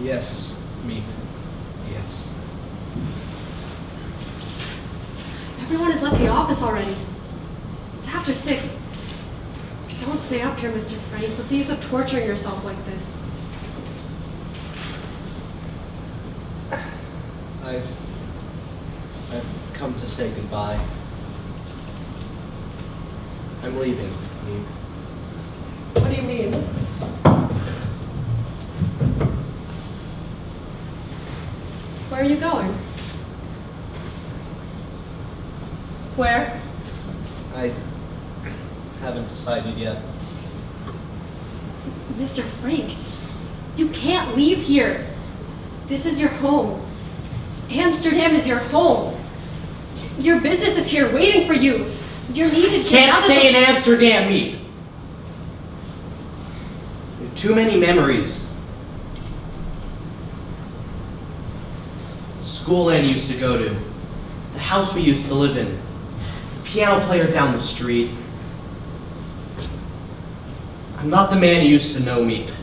Yes, me. Yes. Everyone has left the office already. It's after 6. Don't stay up here, Mr. Frank. What's the use of torturing yourself like this? I've come to say goodbye. I'm leaving. What do you mean? Where are you going? Where? I haven't decided yet. Mr. Frank, you can't leave here. This is your home. Amsterdam is your home. Your business is here waiting for you. You're needed. Can't stay in Amsterdam, Meep. There are too many memories. The school Anne used to go to. The house we used to live in. The piano player down the street. I'm not the man you used to know, Meep.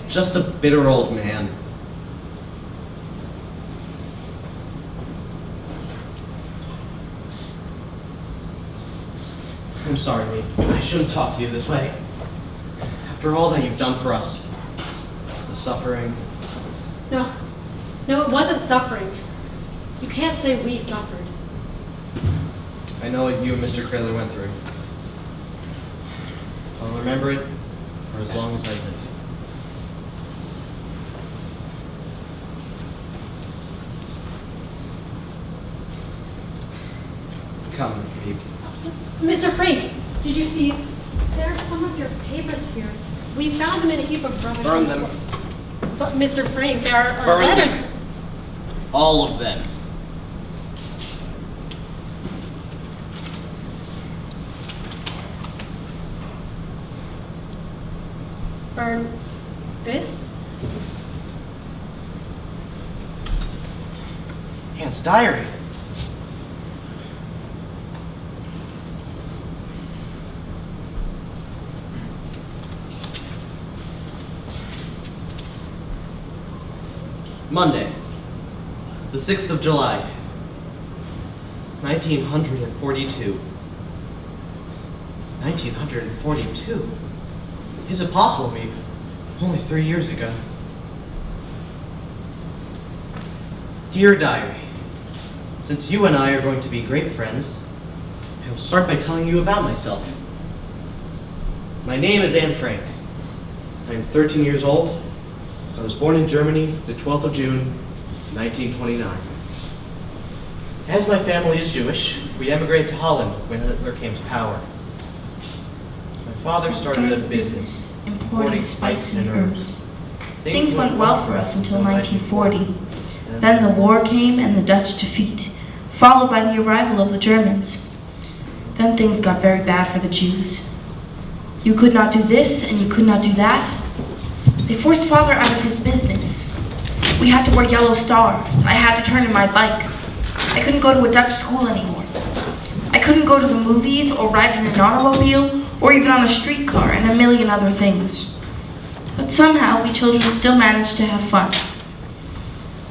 Just a bitter old man. I'm sorry, Meep. I shouldn't talk to you this way. After all that you've done for us, the suffering. No, it wasn't suffering. You can't say we suffered. I know what you and Mr. Kraler went through. I'll remember it for as long as I live. Come, Meep. Mr. Frank, did you see? There are some of your papers here. We found them in a heap of rubbish. Burn them. But Mr. Frank, there are Burn letters. them. All of them. Burn this? Anne's diary. Monday, the 6th of July, 1942. 1942? Is it possible, Meep? Only 3 years ago. Dear Diary, since you and I are going to be great friends, I will start by telling you about myself. My name is Anne Frank. I am 13 years old. I was born in Germany the 12th of June, 1929. As my family is Jewish, we emigrated to Holland when Hitler came to power. My father started a business importing spice and herbs. Things went well for us until 1940. Then the war came and the Dutch defeat, followed by the arrival of the Germans. Then things got very bad for the Jews. You could not do this and you could not do that. They forced Father out of his business. We had to wear yellow stars. I had to turn in my bike. I couldn't go to a Dutch school anymore. I couldn't go to the movies or ride in an automobile or even on a streetcar and a million other things. But somehow we children still managed to have fun.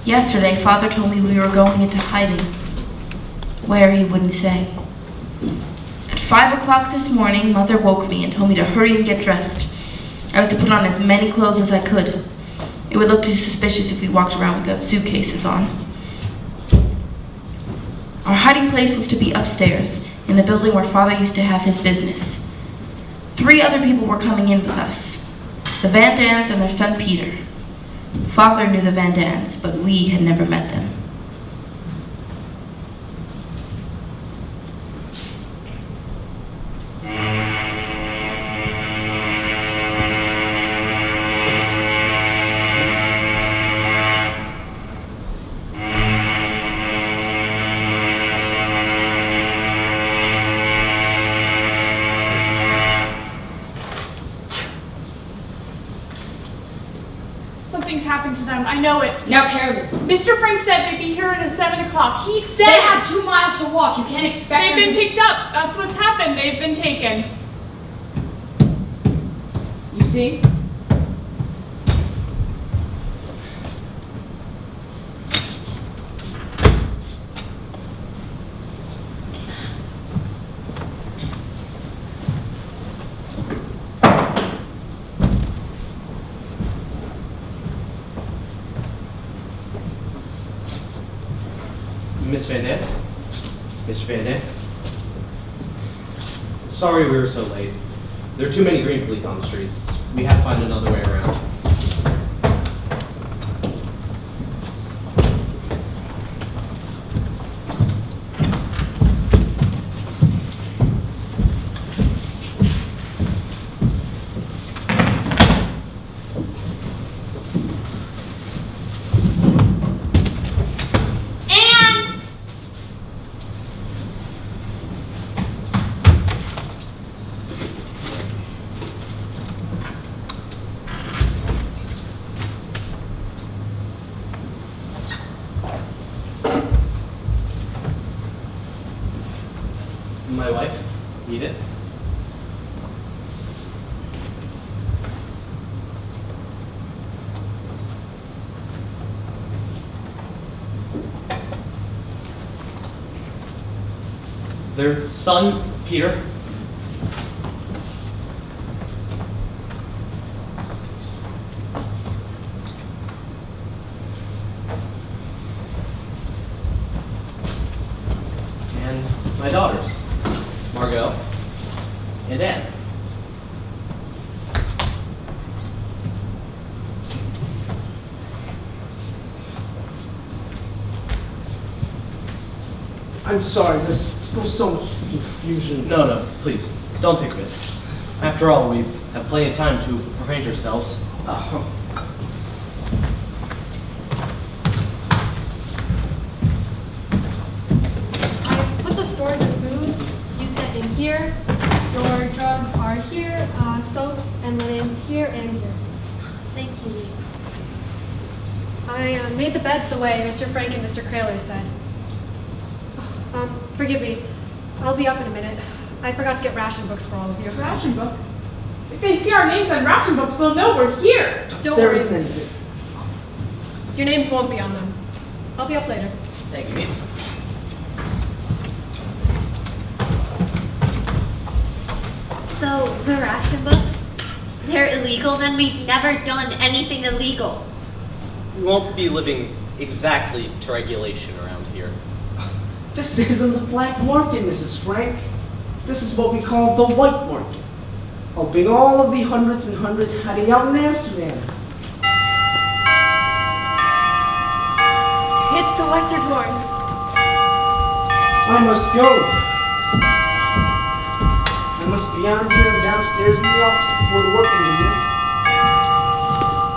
Yesterday, Father told me we were going into hiding. Where, he wouldn't say. At 5 o'clock this morning, Mother woke me and told me to hurry and get dressed. I was to put on as many clothes as I could. It would look too suspicious if we walked around without suitcases on. Our hiding place was to be upstairs, in the building where Father used to have his business. 3 other people were coming in with us. The Van Dans and their son Peter. Father knew the Van Dans, but we had never met them. Something's happened to them. I know it. Now, Karen, Mr. Frank said they'd be here at 7 o'clock. He said they have 2 miles to walk. You can't expect they've them been picked up. That's what's happened. They've been taken. You see? Miss Van Dam? Mr. Van Dam? Sorry we were so late. There are too many green police on the streets. We had to find another way around. My wife, Edith. Their son, Peter. And my daughters. Margot, and Anne. I'm sorry, there's still so much confusion. No, please, don't think of it. After all, we have plenty of time to arrange ourselves. I put the stores and foods you sent in here. Your drugs are here, soaps and linens here and here. Thank you, Lee. I made the beds the way Mr. Frank and Mr. Kraler said. Forgive me. I'll be up in a minute. I forgot to get ration books for all of you. Ration books? If they see our names on ration books, they'll know we're here. Don't There worry. isn't anything. Your names won't be on them. I'll be up later. Thank you. So, the ration books? They're illegal? Then we've never done anything illegal. We won't be living exactly to regulation around here. This isn't the black market, Mrs. Frank. This is what we call the white market. Helping all of the hundreds and hundreds hiding out in Amsterdam. It's the Westertorn. I must go. I must be out of here and downstairs in the office before the work can begin.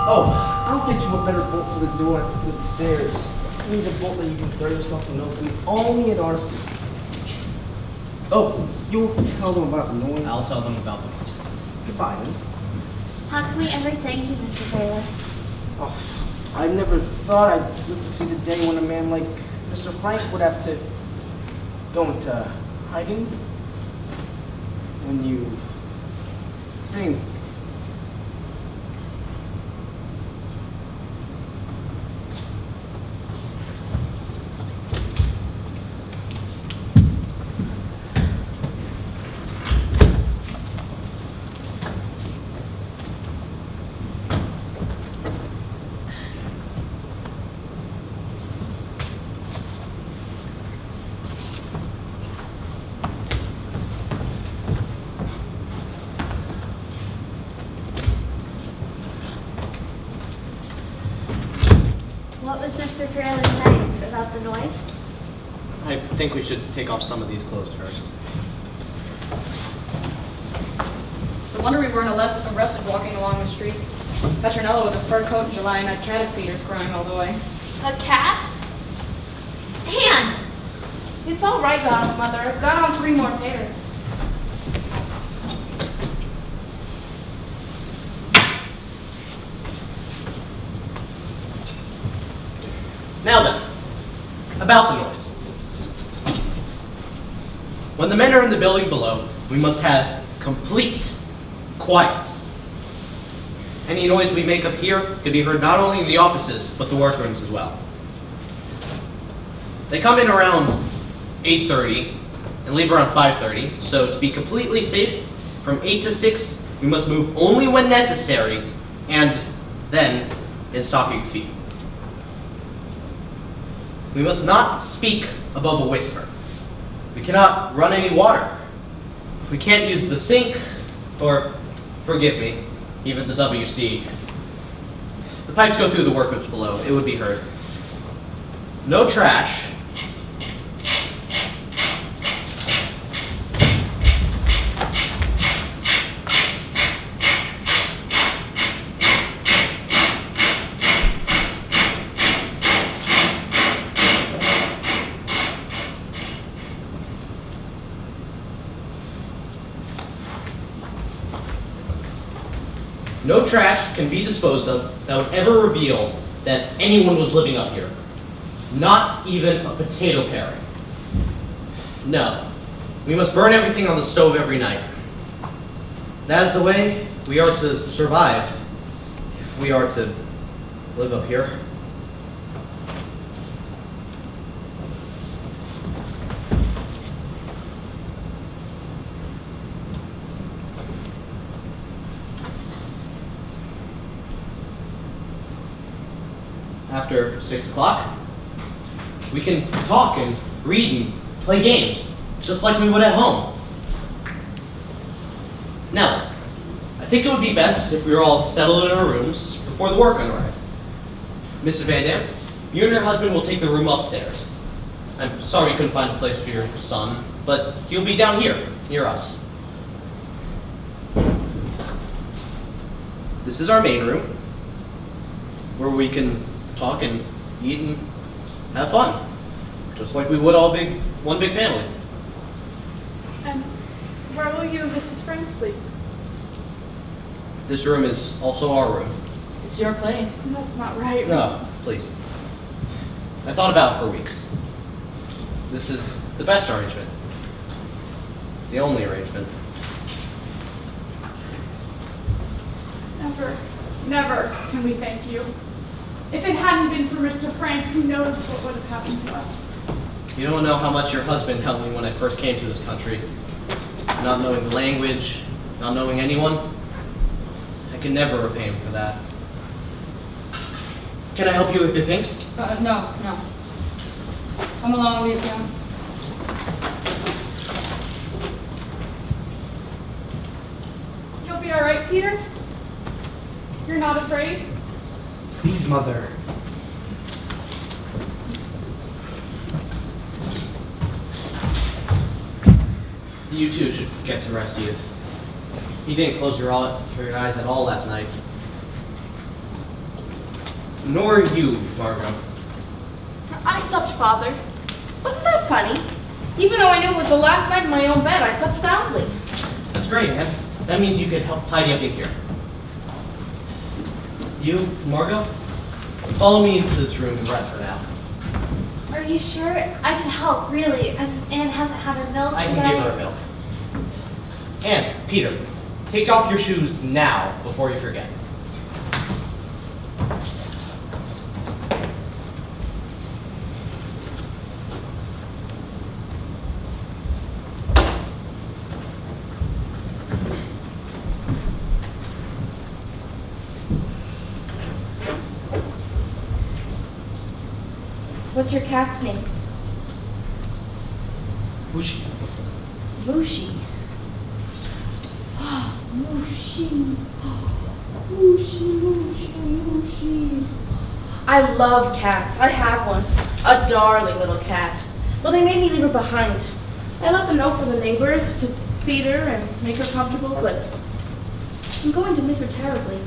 Oh, I'll get you a better bolt for the door for the stairs. It needs a bolt that you can throw yourself and open only at our city. Oh, you'll tell them about the noise. I'll tell them about the noise. Goodbye then. How can we ever thank you, Mr. Baylor? Oh, I never thought I'd live to see the day when a man like Mr. Frank would have to go into hiding. When you think What was Mr. Carella saying about the noise? I think we should take off some of these clothes first. It's a wonder we weren't arrested walking along the streets. Petronella with a fur coat in July and that cat of Peter's crying all the way. A cat? Anne! It's all right, Godmother. I've got on 3 more pairs. Now then, about the noise. When the men are in the building below, we must have complete quiet. Any noise we make up here can be heard not only in the offices, but the workrooms as well. They come in around 8:30 and leave around 5:30, so to be completely safe, from 8 to 6, we must move only when necessary, and then in stocking feet. We must not speak above a whisper. We cannot run any water. We can't use the sink, or, forgive me, even the WC. The pipes go through the workers below. It would be heard. No trash. No trash can be disposed of that would ever reveal that anyone was living up here. Not even a potato paring. No. We must burn everything on the stove every night. That is the way we are to survive if we are to live up here. After 6 o'clock, we can talk and read and play games, just like we would at home. Now, I think it would be best if we were all settled in our rooms before the workmen arrive. Mrs. Van Dam, you and your husband will take the room upstairs. I'm sorry you couldn't find a place for your son, but he'll be down here, near us. This is our main room, where we can talk and eat and have fun, just like we would all one big family. And where will you and Mrs. Frank sleep? This room is also our room. It's your place. That's not right. No, please. I thought about it for weeks. This is the best arrangement. The only arrangement. Never can we thank you. If it hadn't been for Mr. Frank, who knows what would have happened to us. You don't know how much your husband helped me when I first came to this country. Not knowing the language, not knowing anyone. I can never repay him for that. Can I help you with your things? No. Come along, leave now. You'll be all right, Peter? You're not afraid? Please, Mother. You too should get some rest, Edith. You didn't close your eyes at all last night. Nor you, Margot. I slept, Father. Wasn't that funny? Even though I knew it was the last night in my own bed, I slept soundly. That's great, Anne. That means you could help tidy up in here. You, Margot, follow me into this room and rest for now. Are you sure? I can help, really. Anne hasn't had her milk I today. can give her a milk. Anne, Peter, take off your shoes now before you forget. What's your cat's name? Mushi. Mushi. Mushi. Mushi. I love cats. I have one. A darling little cat. Well, they made me leave her behind. I left a note for the neighbors to feed her and make her comfortable, but I'm going to miss her terribly.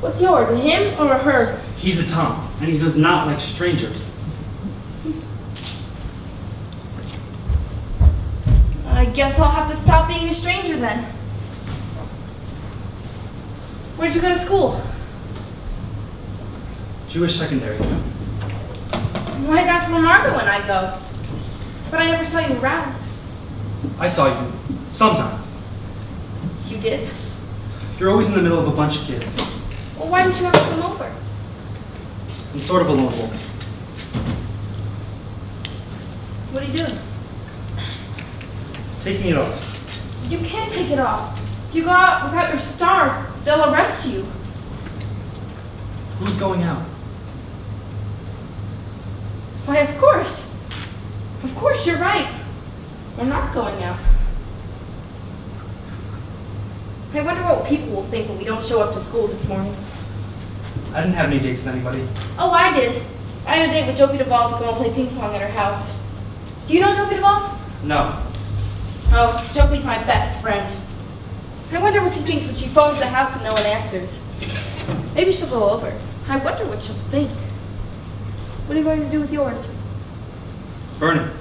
What's yours, a him or a her? He's a Tom, and he does not like strangers. I guess I'll have to stop being a stranger then. Where'd you go to school? Jewish secondary. Why, that's where Margot and I go. But I never saw you around. I saw you sometimes. You did? You're always in the middle of a bunch of kids. Well, why didn't you ever come over? I'm sort of a lone wolf. What are you doing? Taking it off. You can't take it off. If you go out without your star, they'll arrest you. Who's going out? Why, of course. guess you're right. We're not going out. I wonder what people will think when we don't show up to school this morning. I didn't have any dates with anybody. Oh, I did. I had a date with Jopi Duvall to go and play ping pong at her house. Do you know Jopi Duvall? No. Oh, Jopi's my best friend. I wonder what she thinks when she phones the house and no one answers. Maybe she'll go over. I wonder what she'll think. What are you going to do with yours? Burn it.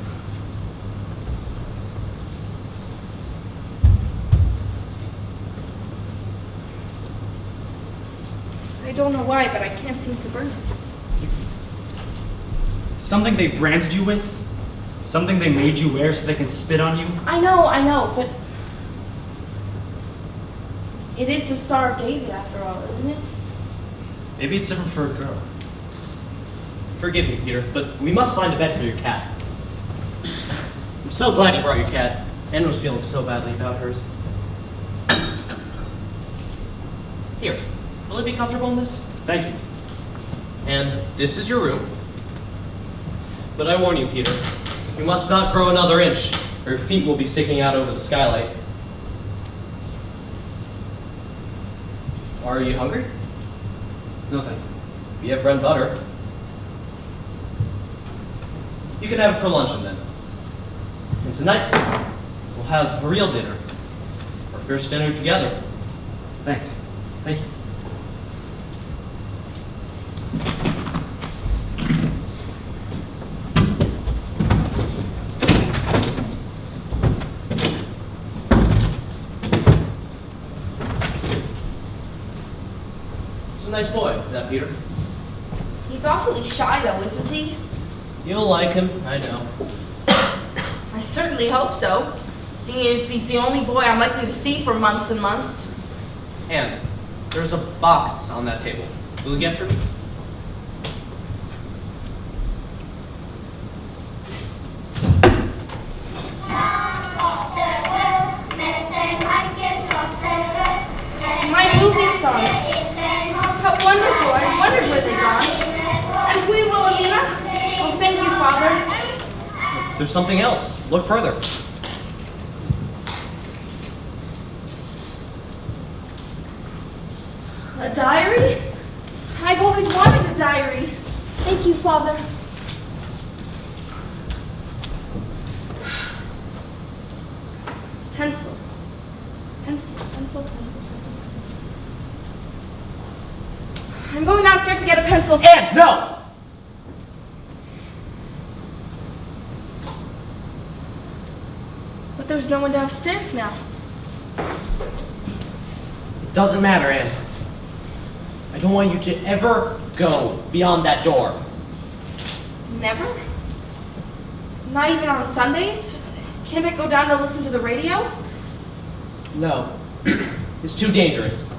I don't know why, but I can't seem to burn it. Something they branded you with? Something they made you wear so they can spit on you? I know, but it is the Star of David after all, isn't it? Maybe it's different for a girl. Forgive me, Peter, but we must find a bed for your cat. I'm so glad you brought your cat. Anne was feeling so badly about hers. Here, will it be comfortable in this? Thank you. And this is your room. But I warn you, Peter, you must not grow another inch, or your feet will be sticking out over the skylight. Are you hungry? No thank you. We have bread and butter. You can have it for luncheon then. And tonight, we'll have a real dinner. Our first dinner together. Thanks. Thank you. He's a nice boy, that Peter. He's awfully shy though, isn't he? You'll like him, I know. I certainly hope so, seeing as he's the only boy I'm likely to see for months and months. Anne, there's a box on that table. Will you get for me? My movie stars. How wonderful. I wondered where they'd gone. And Queen Wilhelmina? Oh, thank you, Father. There's something else. Look further. A diary? I've always wanted a diary. Thank you, Father. Pencil. Pencil, pencil, pencil, pencil, pencil. I'm going downstairs to get a pencil. Anne, no! But there's no one downstairs now. It doesn't matter, Anne. I don't want you to ever go beyond that door. Never? Not even on Sundays? Can't I go down to listen to the radio? No. It's too dangerous.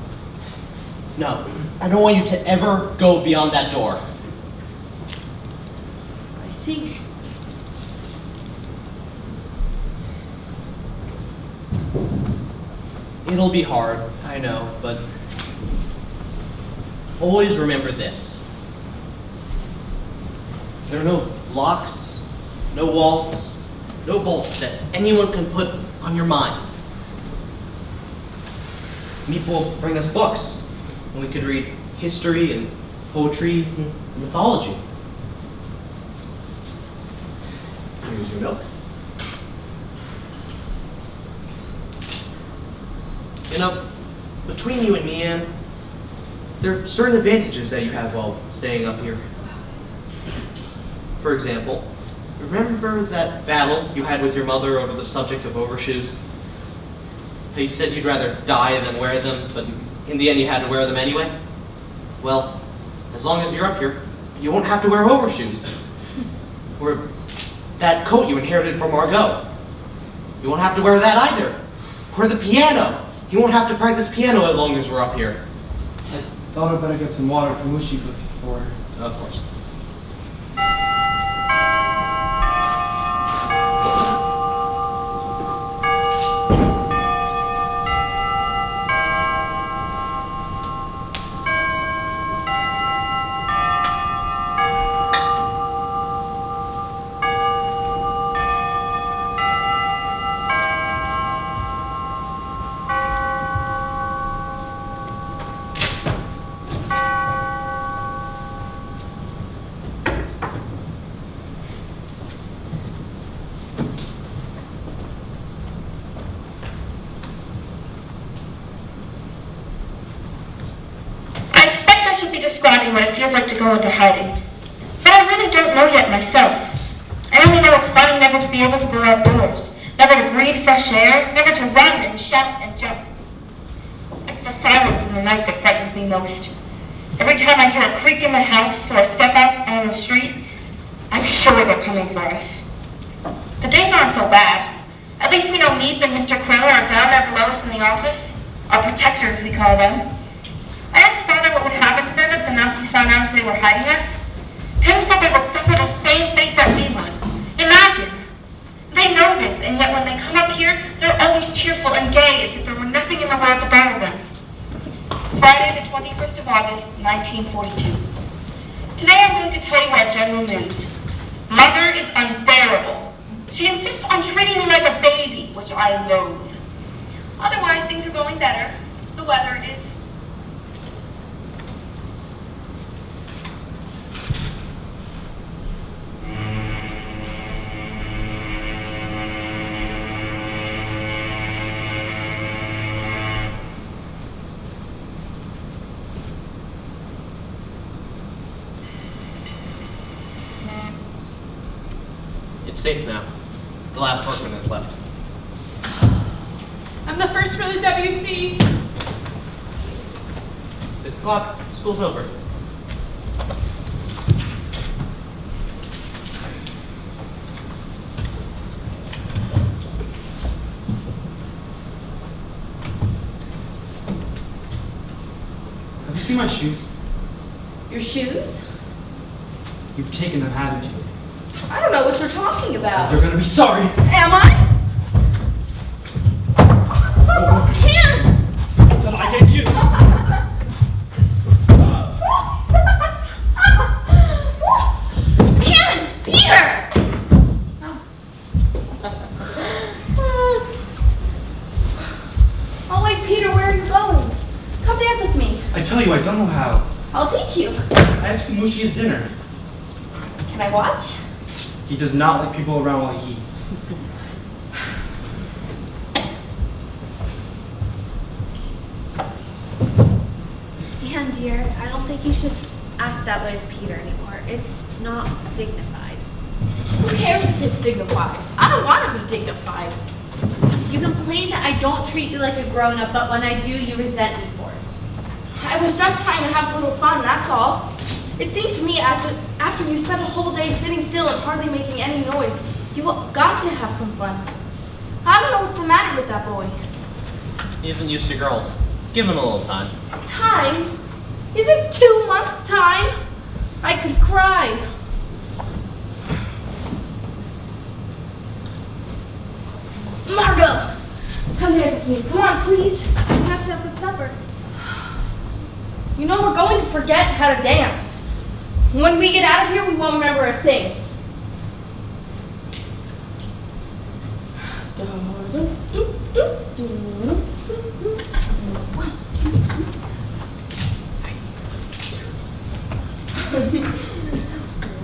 No. I don't want you to ever go beyond that door. I see. It'll be hard, I know, but always remember this. There are no locks, no walls, no bolts that anyone can put on your mind. Meep will bring us books, and we could read history and poetry and mythology. Here's your milk. You know, between you and me, Anne, there are certain advantages that you have while staying up here. For example, remember that battle you had with your mother over the subject of overshoes? How you said you'd rather die than wear them, but in the end you had to wear them anyway? Well, as long as you're up here, you won't have to wear overshoes. Or that coat you inherited from Margot. You won't have to wear that either. Or the piano. You won't have to practice piano as long as we're up here. I thought I'd better get some water from Mushi before. Of course. describing what it feels like to go into hiding. But I really don't know yet myself. I only know it's funny never to be able to go outdoors, never to breathe fresh air, never to run and shout and jump. It's the silence in the night that frightens me most. Every time I hear a creak in the house or a step out on the street, I'm sure they're coming for us. The days aren't so bad. At least we know Meep and Mr. Krill are down there below us in the office. Our protectors, we call them. I asked Father what would happen to them if the Nazis found out they were hiding us. Tim said they would suffer the same fate that we would. Imagine! They know this, and yet when they come up here, they're always cheerful and gay as if there were nothing in the world to bother them. Friday, the 21st of August, 1942. Today I'm going to tell you our general news. Mother is unbearable. She insists on treating me like a baby, which I loathe. Otherwise, things are going better. The weather is... It's safe now. The last workman is left. I'm the first for the WC. 6 o'clock. School's over. Have you seen my shoes? Your shoes? You've taken them, haven't you? I don't know what you're talking about. You're gonna be sorry. Am I? Hand! Did I get you? Hand! Peter! Oh wait, Peter, where are you going? Come dance with me. I tell you, I don't know how. I'll teach you. I have to give Mushi his dinner. Can I watch? He does not like people around while he eats. Anne, dear, I don't think you should act that way with Peter anymore. It's not dignified. Who cares if it's dignified? I don't want to be dignified. You complain that I don't treat you like a grown-up, but when I do, you resent me for it. I was just trying to have a little fun, that's all. It seems to me as if after you spent a whole day sitting still and hardly making any noise, you've got to have some fun. I don't know what's the matter with that boy. He isn't used to girls. Give him a little time. Time? Is it 2 months' time? I could cry. Margot! Come here with me. Come on, please. We have to have supper. You know we're going to forget how to dance. When we get out of here, we won't remember a thing.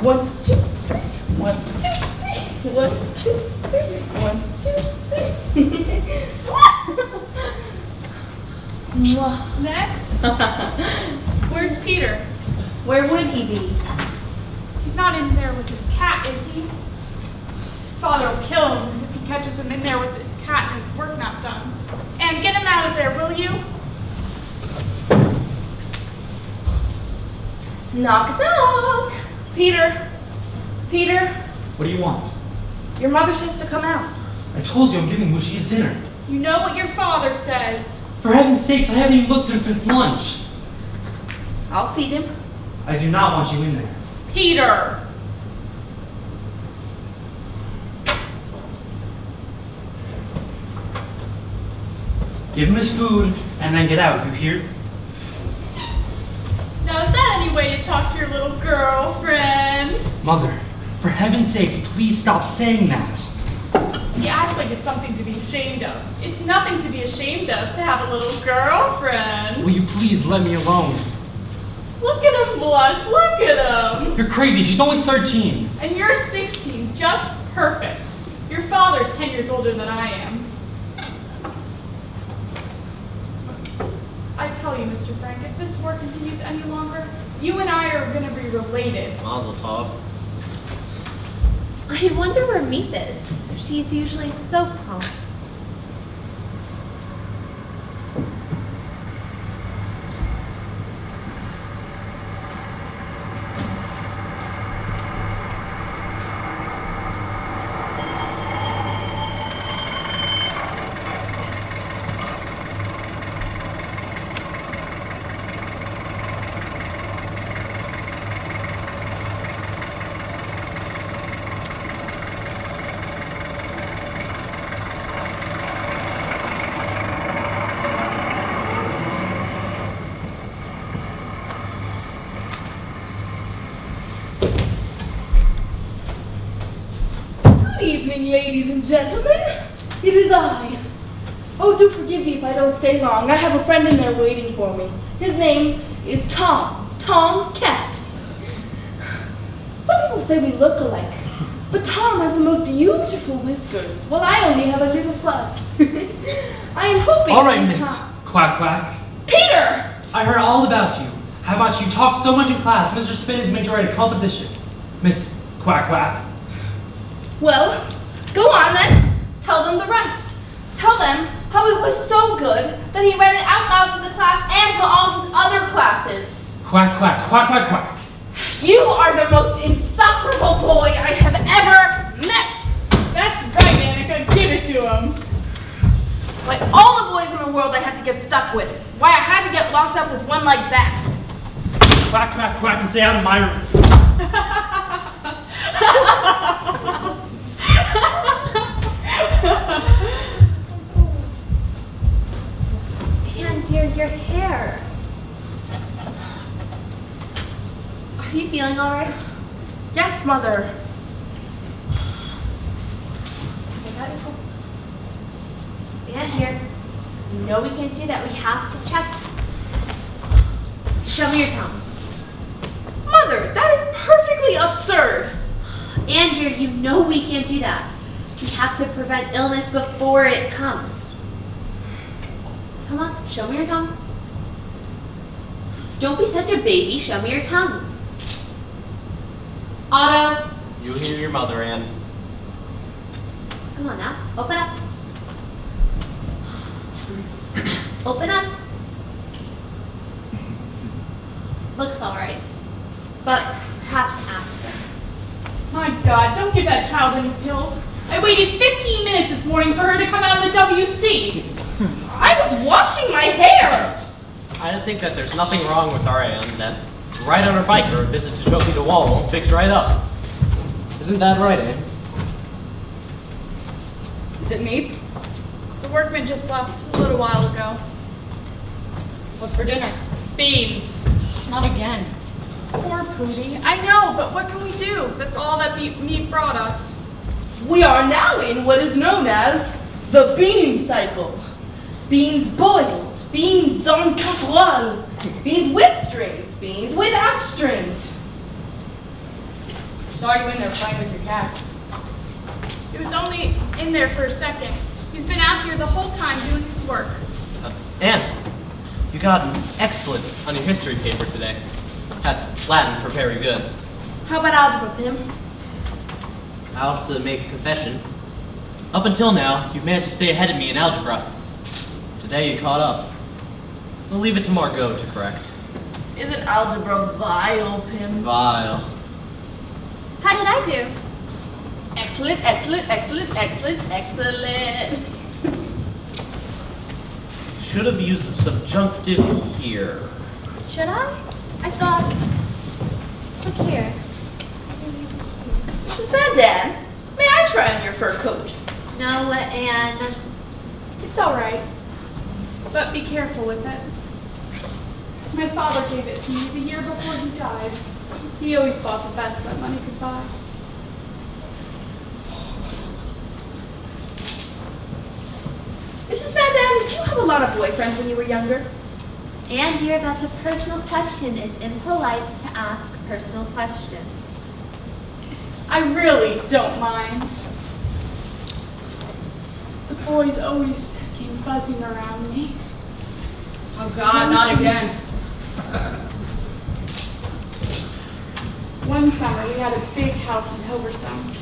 One, two, three. 1, 2, 3. 1, 2, 3. 1, 2, 3. Next. Where's Peter? Where would he be? He's not in there with his cat, is he? His father will kill him if he catches him in there with his cat and his work not done. And get him out of there, will you? Knock, knock. Peter. Peter. What do you want? Your mother says to come out. I told you I'm giving Mushi his dinner. You know what your father says. For heaven's sakes, I haven't even looked at him since lunch. I'll feed him. I do not want you in there. Peter! Give him his food and then get out, you hear? Now is that any way to talk to your little girlfriend? Mother, for heaven's sakes, please stop saying that. He acts like it's something to be ashamed of. It's nothing to be ashamed of to have a little girlfriend. Will you please let me alone? Look at him blush, look at him. You're crazy, she's only 13. And you're 16, just perfect. Your father's 10 years older than I am. I tell you, Mr. Frank, if this war continues any longer, you and I are going to be related. Mazel tov. I wonder where Meep is. She's usually so prompt. Good evening, ladies and gentlemen. It is I. Oh, do forgive me if I don't stay long. I have a friend in there waiting for me. His name is Tom. Tom Cat. Some people say we look alike, but Tom has the most beautiful whiskers, while I only have a little fuzz. I am hoping. All right, that Miss Quack Quack. Peter! I heard all about you. How about you talk so much in class? Mr. Spin has made you write a composition. Miss Quack Quack. Well, go on then. Tell them the rest. Tell them how it was so good that he read it out loud to the class and to all his other classes. Quack Quack, Quack Quack Quack. You are the most insufferable boy I have ever met. That's right, Annika. Give it to him. Like all the boys in the world I had to get stuck with. Why I had to get locked up with one like that. Quack Quack Quack, and stay out of my room. And dear, your hair. Are you feeling all right? Yes, Mother. And dear, you know we can't do that. We have to check. Show me your tongue. Mother, that is perfectly absurd. And dear, you know we can't do that. We have to prevent illness before it comes. Come on, show me your tongue. Don't be such a baby. Show me your tongue. Otto. You hear your mother, Anne. Come on now. Open up. Open up. Looks alright. But perhaps aspirin. My God, don't give that child any pills. I waited 15 minutes this morning for her to come out of the WC. I was washing my hair. I think that there's nothing wrong with our Anne, that to ride on her bike or a visit to Jokie the Wall won't fix right up. Isn't that right, Anne? Is it me? The workman just left a little while ago. What's for dinner? Beans. Not again. Poor Pootie. I know, but what can we do? That's all that meat brought us. We are now in what is known as the bean cycle. Beans boiled, beans en casserole, beans with strings, beans without strings. Saw you in there playing with your cat. It was only in there for a second. He's been out here the whole time doing his work. Anne, you got an excellent on your history paper today. That's Latin for very good. How about algebra, Pim? I'll have to make a confession. Up until now, you've managed to stay ahead of me in algebra. Today you caught up. We'll leave it to Margot to correct. Isn't algebra vile, Pim? Vile. How did I do? Excellent, excellent, excellent, excellent, excellent. Should have used the subjunctive here. Should I? I thought. Look here. Mrs. Van Dam, may I try on your fur coat? No, Anne. It's all right. But be careful with it. My father gave it to me the year before he died. He always bought the best that money could buy. Mrs. Van Dam, did you have a lot of boyfriends when you were younger? And dear, that's a personal question. It's impolite to ask personal questions. I really don't mind. The boys always came buzzing around me. Oh God, not again. One summer, we had a big house in Hilversum.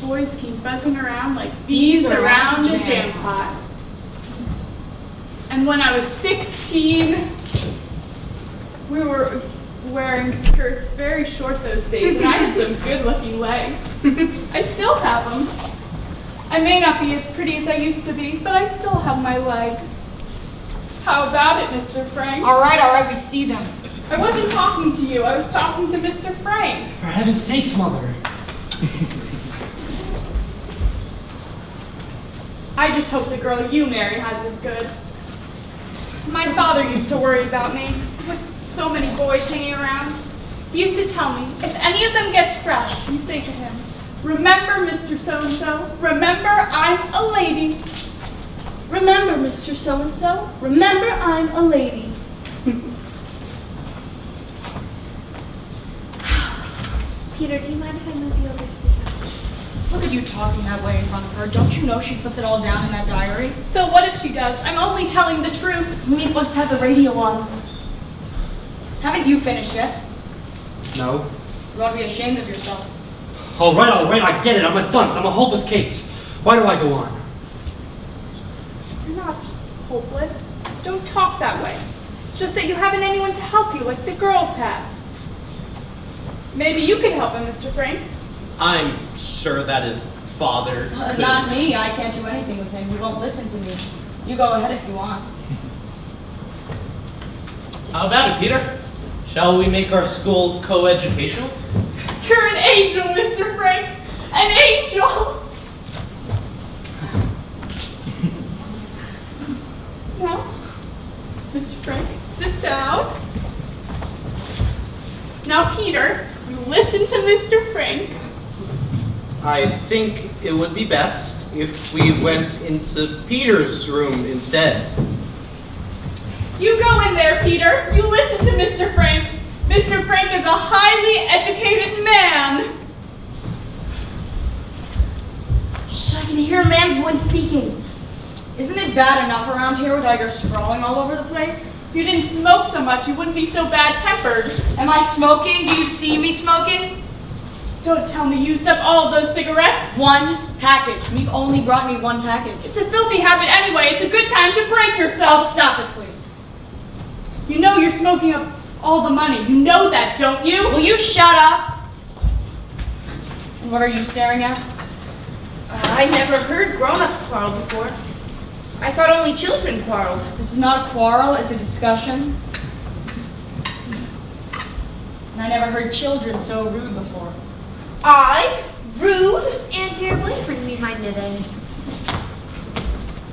Boys came buzzing around like bees around a jam pot. And when I was 16, we were wearing skirts very short those days, and I had some good-looking legs. I still have them. I may not be as pretty as I used to be, but I still have my legs. How about it, Mr. Frank? All right, we see them. I wasn't talking to you. I was talking to Mr. Frank. For heaven's sakes, Mother. I just hope the girl you marry has as good. My father used to worry about me, with so many boys hanging around. He used to tell me, if any of them gets fresh, you say to him, remember, Mr. So-and-so, remember I'm a lady. Remember, Mr. So-and-so, remember I'm a lady. Peter, do you mind if I move you over to the couch? Look at you talking that way in front of her. Don't you know she puts it all down in that diary? So what if she does? I'm only telling the truth. Me must have the radio on. Haven't you finished yet? No. You ought to be ashamed of yourself. All right, I get it. I'm a dunce. I'm a hopeless case. Why do I go on? You're not hopeless. Don't talk that way. It's just that you haven't anyone to help you like the girls have. Maybe you could help him, Mr. Frank. I'm sure that his father could. Not me. I can't do anything with him. He won't listen to me. You go ahead if you want. How about it, Peter? Shall we make our school co-educational? You're an angel, Mr. Frank. An angel. Now, Mr. Frank, sit down. Now, Peter, you listen to Mr. Frank. I think it would be best if we went into Peter's room instead. You go in there, Peter. You listen to Mr. Frank. Mr. Frank is a highly educated man. Shh, I can hear a man's voice speaking. Isn't it bad enough around here without your sprawling all over the place? If you didn't smoke so much, you wouldn't be so bad-tempered. Am I smoking? Do you see me smoking? Don't tell me you used up all of those cigarettes. One package. You've only brought me one package. It's a filthy habit anyway. It's a good time to break Oh, yourself. stop it, please. You know you're smoking up all the money. You know that, don't you? Will you shut up? And what are you staring at? I never heard grown-ups quarrel before. I thought only children quarreled. This is not a quarrel, it's a discussion. And I never heard children so rude before. Rude? And dear, will you bring me my knitting?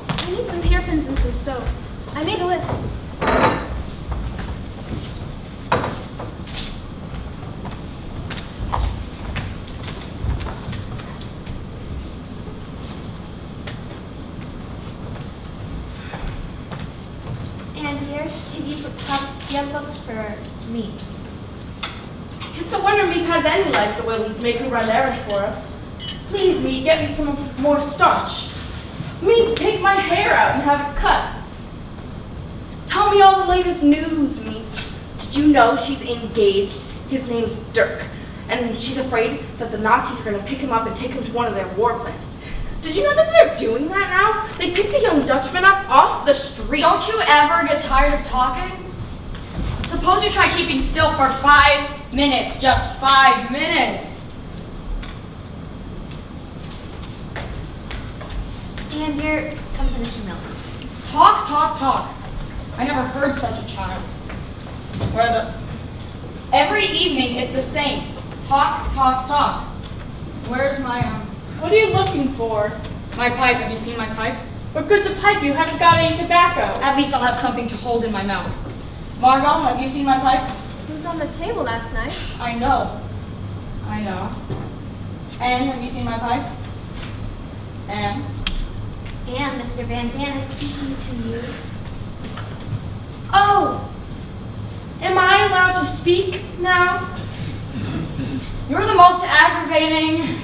I need some hairpins and some soap. I made a list. And here, did you have young books for me? It's a wonder Meek has any life the way we make her run errands for us. Please, Meek, get me some more starch. Meek, take my hair out and have it cut. Tell me all the latest news, Meek. Did you know she's engaged? His name's Dirk. And she's afraid that the Nazis are going to pick him up and take him to one of their war plants. Did you know that they're doing that now? They picked the young Dutchman up off the street. Don't you ever get tired of talking? Suppose you try keeping still for 5 minutes, just 5 minutes. And dear, come finish your milk. Talk, talk, talk. I never heard such a child. Every evening it's the same. Talk, talk, talk. Where's my, What are you looking for? my pipe? Have you seen my pipe? What good's a pipe? You haven't got any tobacco. At least I'll have something to hold in my mouth. Margot, have you seen my pipe? It was on the table last night. I know. I know. Anne, have you seen my pipe? Anne? And Mr. Van Dam is speaking to you. Oh, am I allowed to speak now? You're the most aggravating.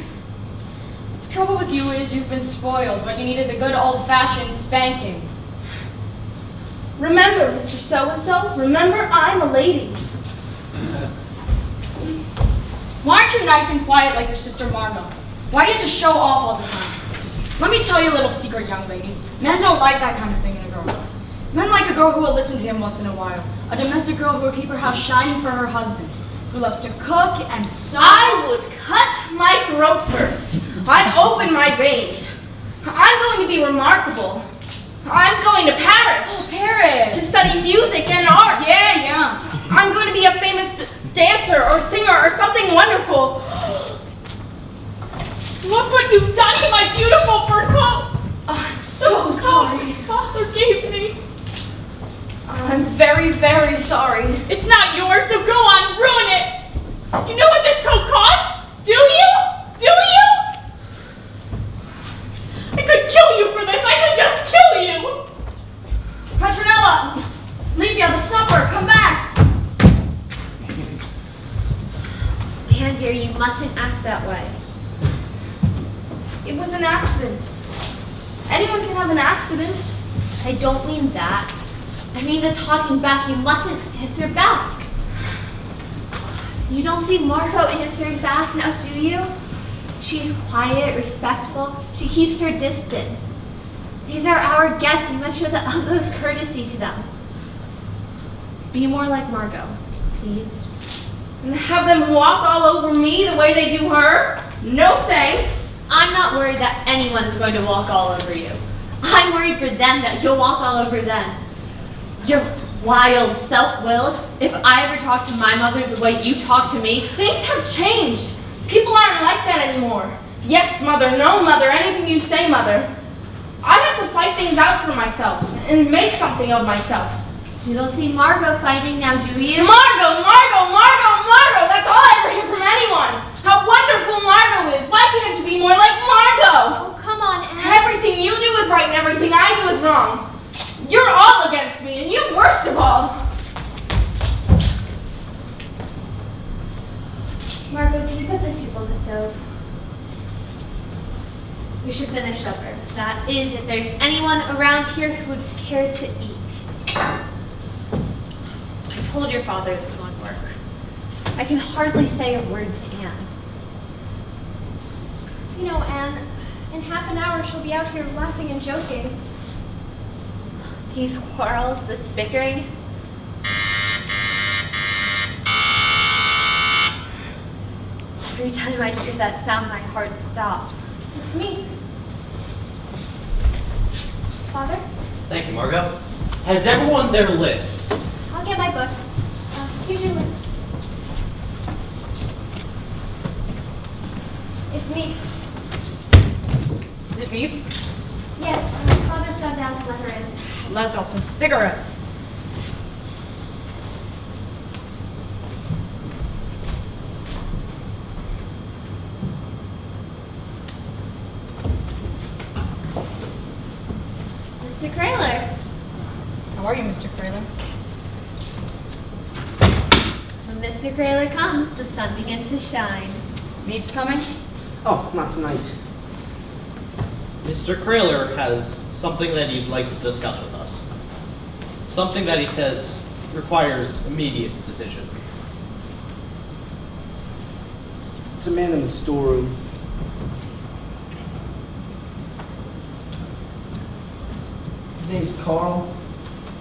The trouble with you is you've been spoiled. What you need is a good old-fashioned spanking. Remember, Mr. So-and-so, remember I'm a lady. Why aren't you nice and quiet like your sister Margot? Why do you have to show off all the time? Let me tell you a little secret, young lady. Men don't like that kind of thing in a girl. Men like a girl who will listen to him once in a while. A domestic girl who will keep her house shining for her husband. Who loves to cook and sew. I would cut my throat first. I'd open my veins. I'm going to be remarkable. I'm going to Paris. Oh, Paris! To study music and art. Yeah. I'm going to be a famous dancer or singer or something wonderful. Look what you've done to my beautiful fur coat! I'm so sorry. Father gave me. I'm very, very sorry. It's not yours, so go on, ruin it! You know what this coat cost? Do you? Do you? I could kill you for this! I could just kill you! Petronella! Leafia, the supper, come back! Anne, dear, you mustn't act that way. It was an accident. Anyone can have an accident. I don't mean that. I mean the talking back. You mustn't answer back. You don't see Margot answering back now, do you? She's quiet, respectful. She keeps her distance. These are our guests. We must show the utmost courtesy to them. Be more like Margot, please. And have them walk all over me the way they do her? No thanks. I'm not worried that anyone is going to walk all over you. I'm worried for them that you'll walk all over them. You're wild, self-willed. If I ever talk to my mother the way you talk to me, Things have changed. People aren't like that anymore. Yes, mother, no, mother, anything you say, mother. I have to fight things out for myself and make something of myself. you don't see Margot fighting now, do you? Margot, Margot, Margot, Margot! That's all I ever hear from anyone. How wonderful Margot is. Why can't you be more like Margot? Oh, come on, Anne. Everything you do is right and everything I do is wrong. You're all against me, and you worst of all. Margot, can you put the soup on the stove? We should finish supper. That is, if there's anyone around here who cares to eat. I told your father this won't work. I can hardly say a word to Anne. You know, Anne, in half an hour she'll be out here laughing and joking. These quarrels, this bickering. Every time I hear that sound, my heart stops. It's me. Father, Thank you, Margot. Has everyone their list? I'll get my books. Here's your list. It's me. Is it me? Yes, Father's gone down to let her in. Let's have some cigarettes. Mr. Krayler. How are you, Mr. Fraley? When Mr. Krayler comes, the sun begins to shine. Meep's coming? Oh, not tonight. Mr. Krayler has something that he'd like to discuss with us. Something that he says requires immediate decision. It's a man in the storeroom. His name's Carl.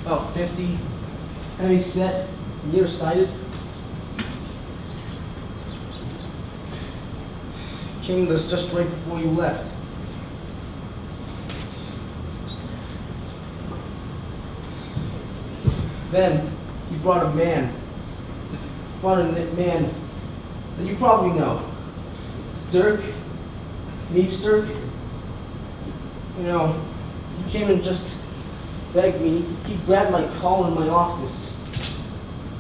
About 50. Heavy set. Nearsighted. Came with us just right before you left. Then he brought a man. Brought a man that you probably know. It's Dirk. Meeps Dirk. You know, he came and just begged me. He grabbed my collar in my office.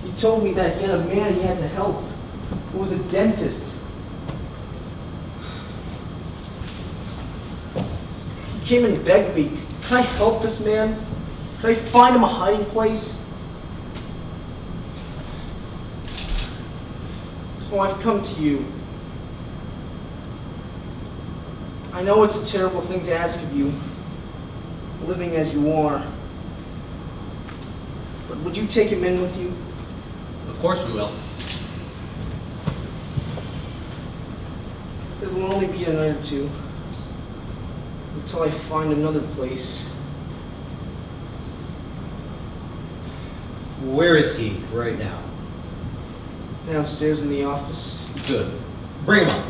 He told me that he had a man he had to help, who was a dentist. He came and begged me, can I help this man? Can I find him a hiding place? So I've come to you. I know it's a terrible thing to ask of you, living as you are. But would you take him in with you? Of course we will. It will only be a night or two. Until I find another place. Where is he right now? Downstairs in the office. Good. Bring him up.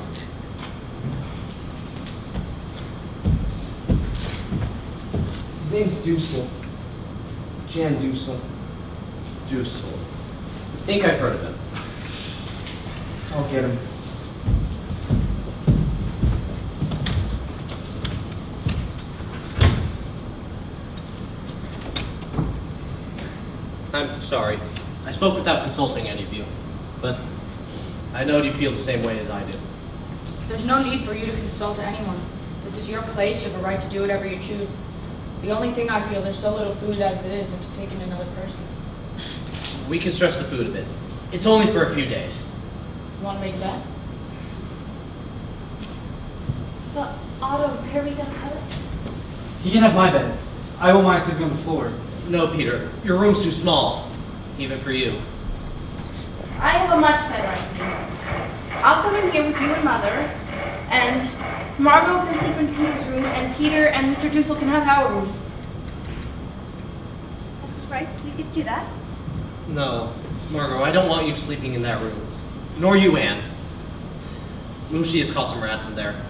His name's Dussel. Jan Dussel. Dussel. I think I've heard of him. I'll get him. I'm sorry. I spoke without consulting any of you, but I know you feel the same way as I do. There's no need for you to consult anyone. This is your place. You have a right to do whatever you choose. The only thing I feel, there's so little food as it is, and to take in another person. We can stress the food a bit. It's only for a few days. You want to make that? But Otto, where are we gonna put it? He can have my bed. I won't mind sleeping on the floor. No, Peter. Your room's too small, even for you. I have a much better idea. I'll come in here with you and Mother, and Margot can sleep in Peter's room, and Peter and Mr. Dussel can have our room. That's right, we could do that. No, Margot, I don't want you sleeping in that room. Nor you, Anne. Mushi has caught some rats in there.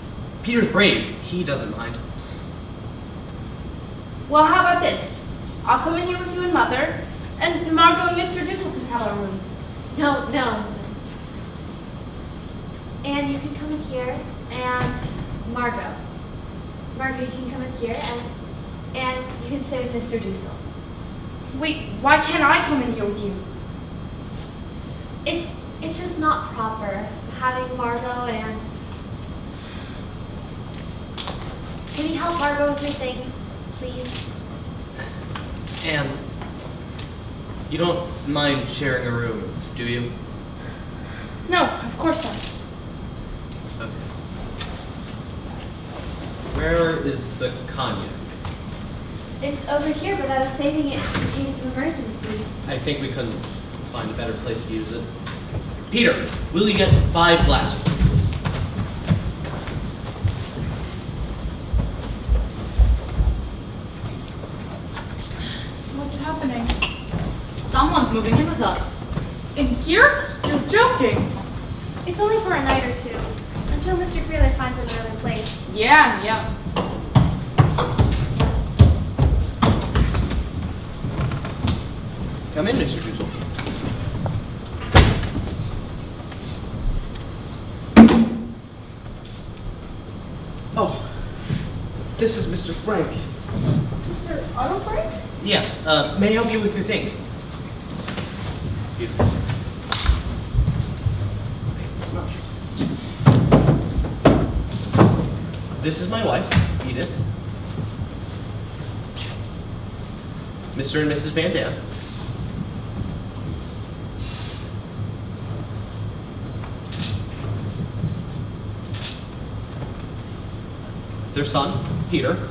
Peter's brave. He doesn't mind. Well, how about this? I'll come in here with you and Mother, and Margot and Mr. Dussel can have our room. No. Anne, you can come in here, and Margot, you can come in here, and you can stay with Mr. Dussel. Wait, why can't I come in here with you? It's just not proper having Margot and... Can you help Margot with your things, please? Anne, you don't mind sharing a room, do you? No, of course not. Okay. Where is the cognac? It's over here, but I was saving it in case of emergency. I think we couldn't find a better place to use it. Peter, will you get 5 glasses? What's happening? Someone's moving in with us. In here? You're joking. It's only for a night or two, until Mr. Greeler finds another place. Yeah. Come in, Mr. Dussel. Oh, this is Mr. Frank. Mr. Otto Frank? Yes, may I help you with your things? Beautiful. This is my wife, Edith. Mr. and Mrs. Van Dam. Their son, Peter.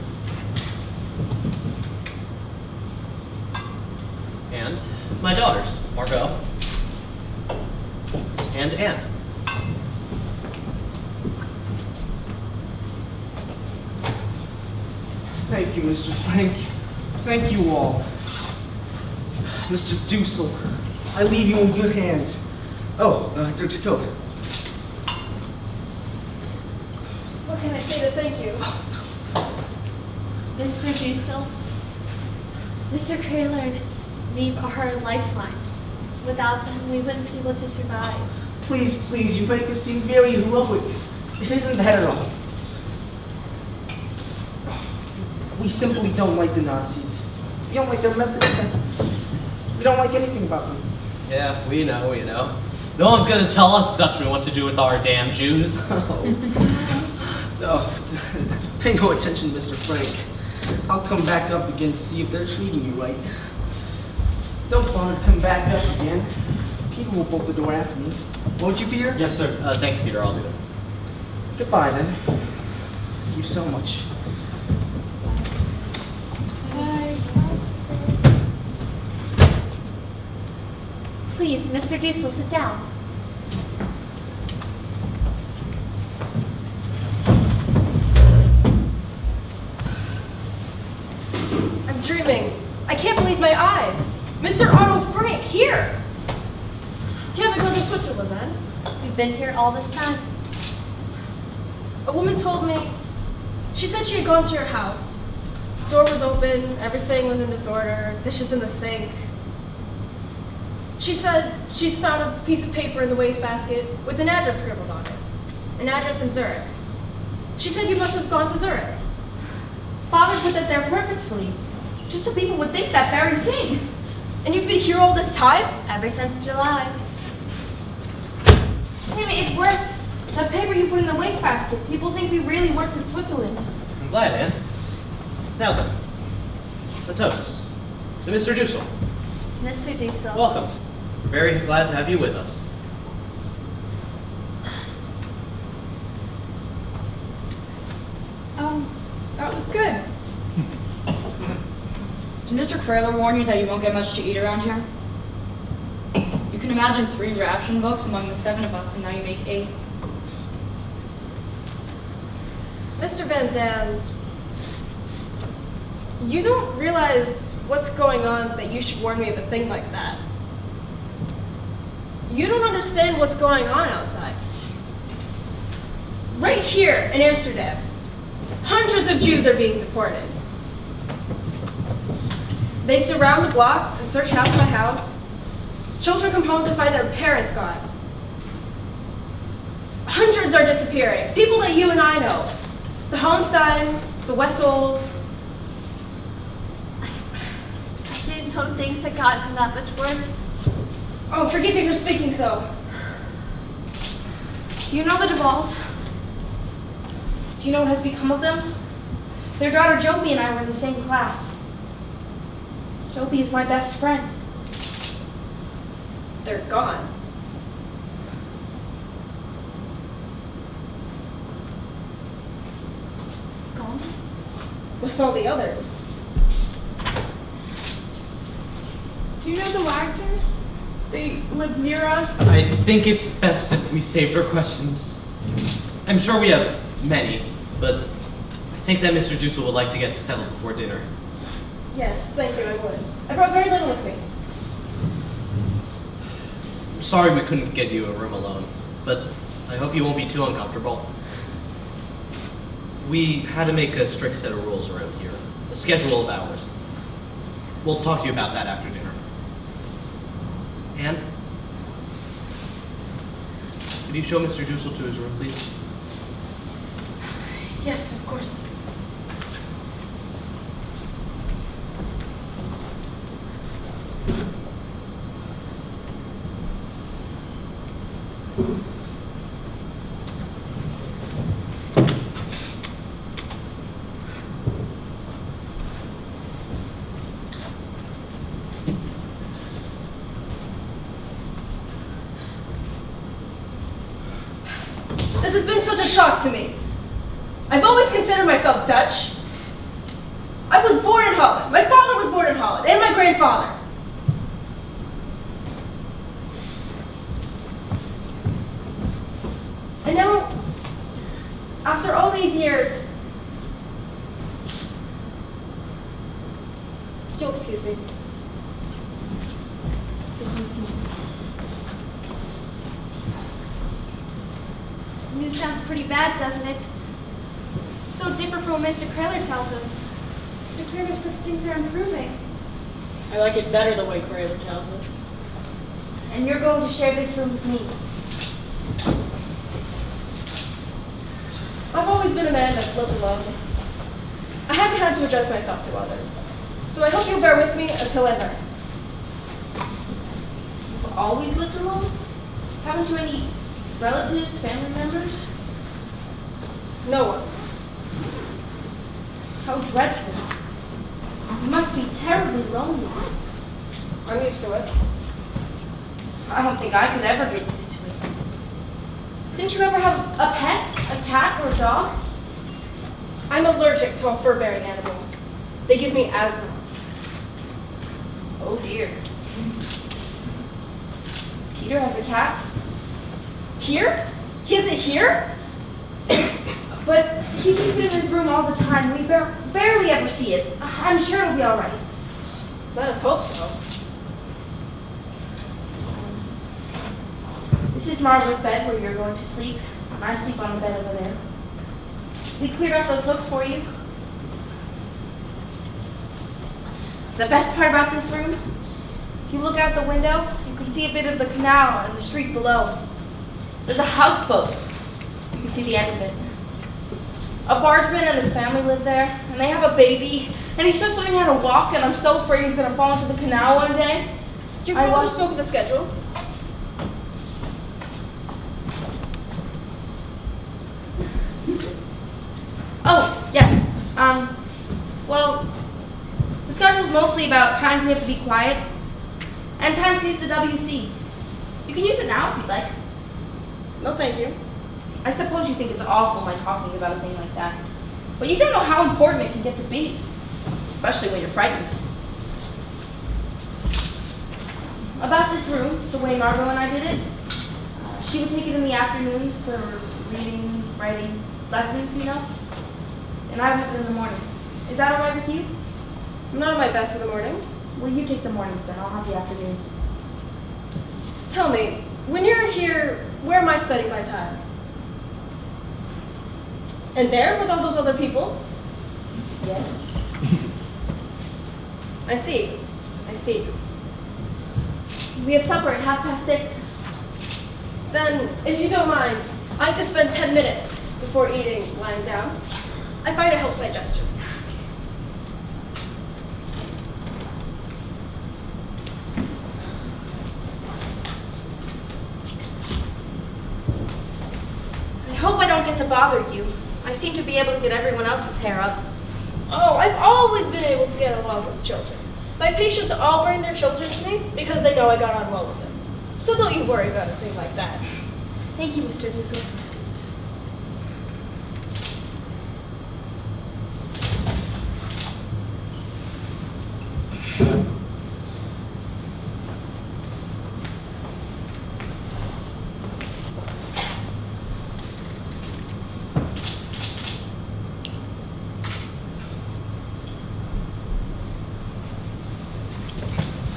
And my daughters, Margot and Anne. Thank you, Mr. Frank. Thank you all. Mr. Dussel, I leave you in good hands. Oh, Dirk's coat. What can I say to thank you? Mr. Dussel, Mr. Greeler and me are our lifelines. Without them, we wouldn't be able to survive. Please, you make us seem very heroic. It isn't that at all. We simply don't like the Nazis. We don't like their methods. We don't like anything about them. Yeah, we know. No one's gonna tell us Dutchmen what to do with our damn Jews. Pay no attention, Mr. Frank. I'll come back up again to see if they're treating you right. Don't bother to come back up again. Peter will bolt the door after me. Won't you, Peter? Yes, sir. Thank you, Peter. I'll do it. Goodbye, then. Thank you so much. Please, Mr. Dussel, sit down. I'm dreaming. I can't believe my eyes. Mr. Otto Frank, here! You haven't gone to Switzerland, then? We've been here all this time. A woman told me, she said she had gone to your house. Door was open, everything was in disorder, dishes in the sink. She said she's found a piece of paper in the wastebasket with an address scribbled on it. An address in Zurich. She said you must have gone to Zurich. Father put that there purposefully, just so people would think that Barry's king. And you've been here all this time? Ever since July. Maybe it worked. That paper you put in the wastebasket, people think we really went to Switzerland. I'm glad, Anne. Now then, the toast. To Mr. Dussel. To Mr. Dussel. Welcome. We're very glad to have you with us. That was good. Did Mr. Kraler warn you that you won't get much to eat around here? You can imagine 3 ration books among the 7 of us, and now you make 8. Mr. Van Dam, you don't realize what's going on that you should warn me of a thing like that. You don't understand what's going on outside. Right here in Amsterdam, hundreds of Jews are being deported. They surround the block and search house by house. Children come home to find their parents gone. Hundreds are disappearing. People that you and I know. The Hohensteins, the Wessels. I didn't know things had gotten that much worse. Oh, forgive me for speaking so. Do you know the Duvals? Do you know what has become of them? Their daughter Joby and I were in the same class. Joby is my best friend. They're gone. Gone? With all the others. Do you know the Wagners? They live near us. I think it's best if we saved our questions. I'm sure we have many, but I think that Mr. Dussel would like to get settled before dinner. Yes, thank you, I would. I brought very little with me. I'm sorry we couldn't get you a room alone, but I hope you won't be too uncomfortable. We had to make a strict set of rules around here, a schedule of hours. We'll talk to you about that after dinner. Anne? Could you show Mr. Dussel to his room, please? Yes, of course. This has been such a shock to me. I've always considered myself Dutch. I was born in Holland. My father was born in Holland, and my grandfather. And now, after all these years, you'll excuse me. News sounds pretty bad, doesn't it? So different from what Mr. Kraler tells us. Mr. Kraler says things are improving. I like it better the way Kraler tells it. And you're going to share this room with me. I've always been a man that's lived alone. I haven't had to adjust myself to others. So I hope you'll bear with me until I learn. You've always lived alone? Haven't you any relatives, family members? No one. How dreadful. You must be terribly lonely. I'm used to it. I don't think I could ever get used to it. Didn't you ever have a pet? A cat or a dog? I'm allergic to all fur-bearing animals. They give me asthma. Oh dear. Peter has a cat. Here? He has it here? But he keeps it in his room all the time. We barely ever see it. I'm sure it'll be all right. Let us hope so. This is Margaret's bed where you're going to sleep, and I sleep on the bed over there. We cleared out those hooks for you. The best part about this room, if you look out the window, you can see a bit of the canal and the street below. There's a houseboat. You can see the end of it. A bargeman and his family live there, and they have a baby, and he's just learning how to walk, and I'm so afraid he's going to fall into the canal one day. Your father spoke of a schedule. Oh, yes. Well, the schedule's mostly about times we have to be quiet, and times to use the WC. You can use it now if you'd like. No, thank you. I suppose you think it's awful my talking about a thing like that, but you don't know how important it can get to be, especially when you're frightened. About this room, the way Margot and I did it, she would take it in the afternoons for reading, writing, lessons, you know, and I would have it in the morning. Is that all right with you? I'm not at my best in the mornings. Well, you take the mornings then. I'll have the afternoons. Tell me, when you're here, where am I spending my time? And there with all those other people? Yes. I see. I see. We have supper at 6:30. Then, if you don't mind, I like to spend 10 minutes before eating, lying down. I find it helps digestion. I hope I don't get to bother you. I seem to be able to get everyone else's hair up. Oh, I've always been able to get along with children. My patients all bring their children to me because they know I got on well with them. So don't you worry about a thing like that. Thank you, Mr. Dussel.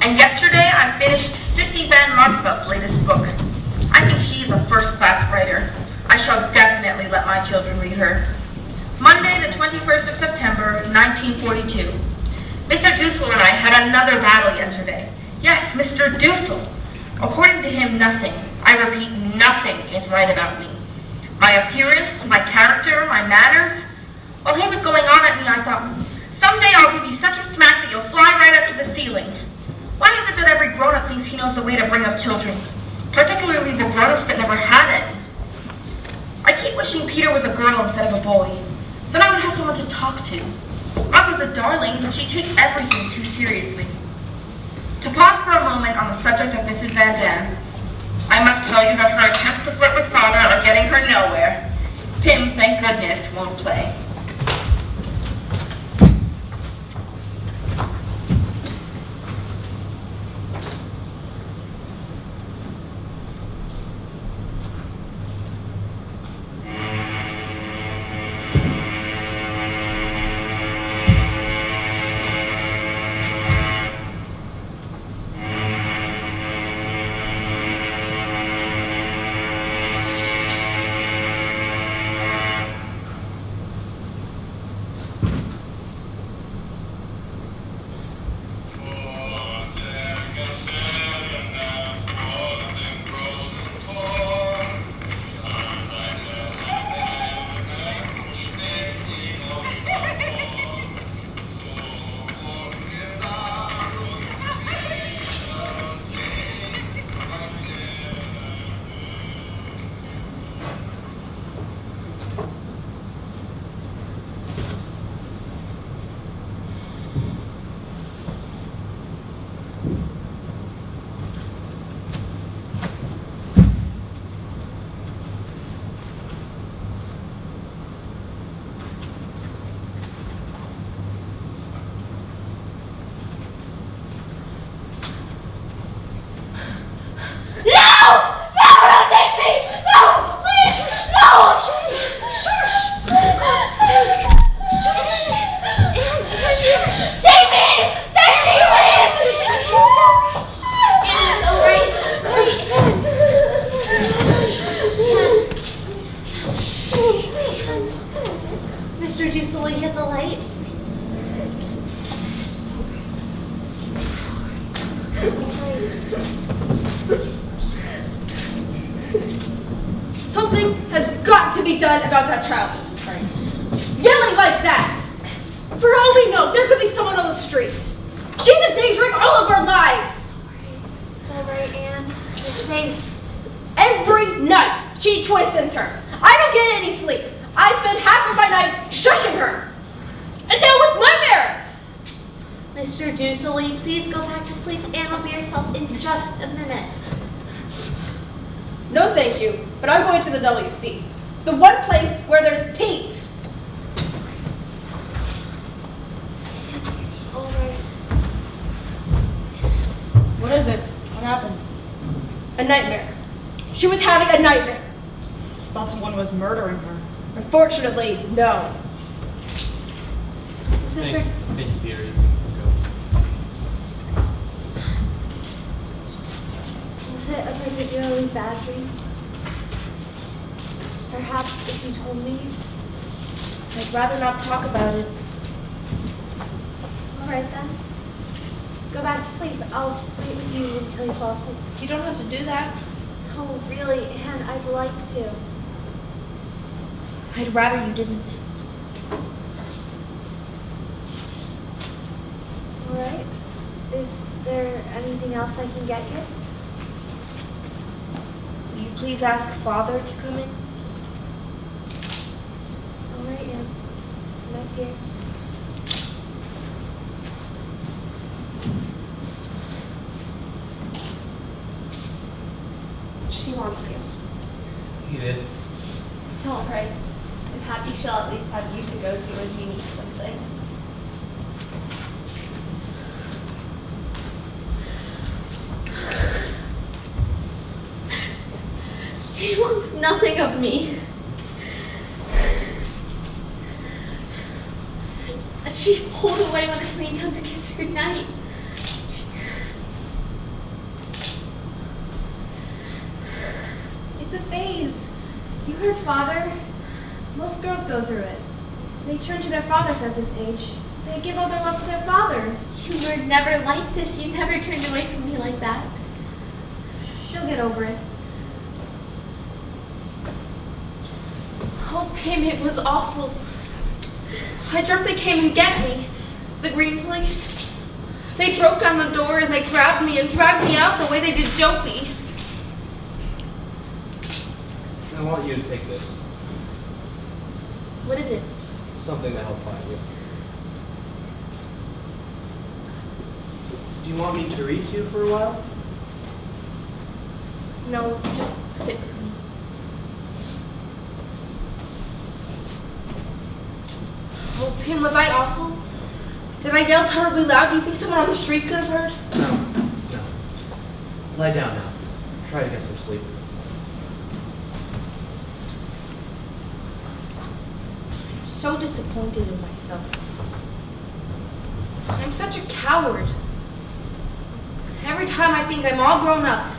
And yesterday I finished Sissy Van Markstadt's latest book. I think she is a first-class writer. I shall definitely let my children read her. Monday, the 21st of September, 1942. Mr. Dussel and I had another battle yesterday. Yes, Mr. Dussel. According to him, nothing, I repeat, nothing is right about me. My appearance, my character, my manners. While he was going on at me, I thought, someday I'll give you such a smack that you'll fly right up to the ceiling. Why is it that every grown-up thinks he knows the way to bring up children, particularly the grown-ups that never had any? I keep wishing Peter was a girl instead of a boy. Then I would have someone to talk to. Martha's a darling, but she takes everything too seriously. To pause for a moment on the subject of Mrs. Van Dam, I must tell you that her attempts to flirt with Father are getting her nowhere. Pim, thank goodness, won't play. about that child, Mrs. Frank. Yelling like that! For all we know, there could be someone on the streets. She's endangering all of our lives! It's all right, Anne. You're safe. Every night, she twists and turns. I don't get any sleep. I spend half of my night shushing her. And now it's nightmares! Mr. Dussel, will you please go back to sleep? Anne will be herself in just a minute. No, thank you, but I'm going to the WC. The one place where there's peace. It's all right. What is it? What happened? A nightmare. She was having a nightmare. I thought someone was murdering her. Unfortunately, no. Is it Thank you, Peter. You can go. Was it a particularly bad dream? Perhaps if you told me. I'd rather not talk about it. All right then. Go back to sleep. I'll wait with you until you fall asleep. You don't have to do that. Oh, really, Anne, I'd like to. I'd rather you didn't. All right. Is there anything else I can get you? Will you please ask Father to come in? All right, Anne. Good night, dear. She wants you. Edith. It's all right. I'm happy she'll at least have you to go to when she needs something. She wants nothing of me. She pulled away when I leaned down to kiss her goodnight. It's a phase. You heard Father. Most girls go through it. They turn to their fathers at this age. They give all their love to their fathers. You were never like this. You never turned away from me like that. She'll get over it. Oh, Pim, it was awful. I dreamt they came and get me. The green place. They broke down the door and they grabbed me and dragged me out the way they did Jopie. I want you to take this. What is it? Something to help quiet you. Do you want me to read to you for a while? No, just sit with me. Oh, Pim, was I awful? Did I yell terribly loud? Do you think someone on the street could have heard? No. Lie down now. Try to get some sleep. I'm so disappointed in myself. I'm such a coward. Every time I think I'm all grown up,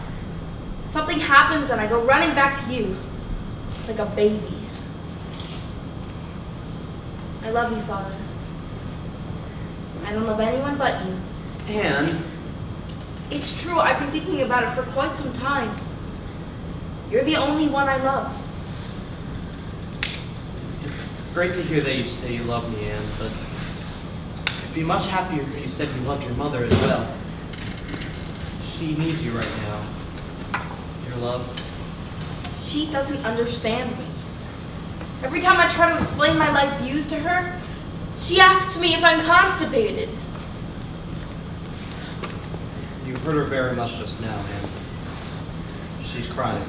something happens and I go running back to you, like a baby. I love you, Father. I don't love anyone but you. Anne, It's true, I've been thinking about it for quite some time. You're the only one I love. great to hear that you say you love me, Anne, but I'd be much happier if you said you loved your mother as well. She needs you right now. Your love. She doesn't understand me. Every time I try to explain my life views to her, she asks me if I'm constipated. You hurt her very much just now, Anne. She's crying.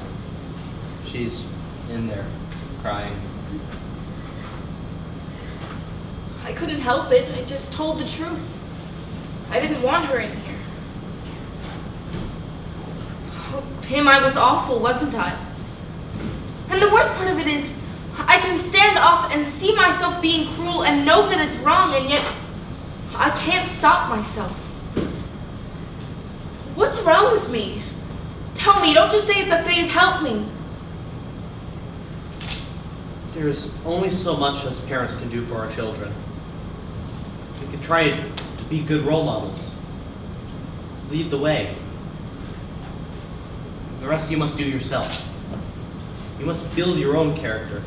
She's in there, crying. I couldn't help it. I just told the truth. I didn't want her in here. Oh, Pim, I was awful, wasn't I? And the worst part of it is, I can stand off and see myself being cruel and know that it's wrong, and yet I can't stop myself. What's wrong with me? Tell me, don't just say it's a phase, help me. There's only so much us parents can do for our children. We can try to be good role models. Lead the way. The rest you must do yourself. You must build your own character.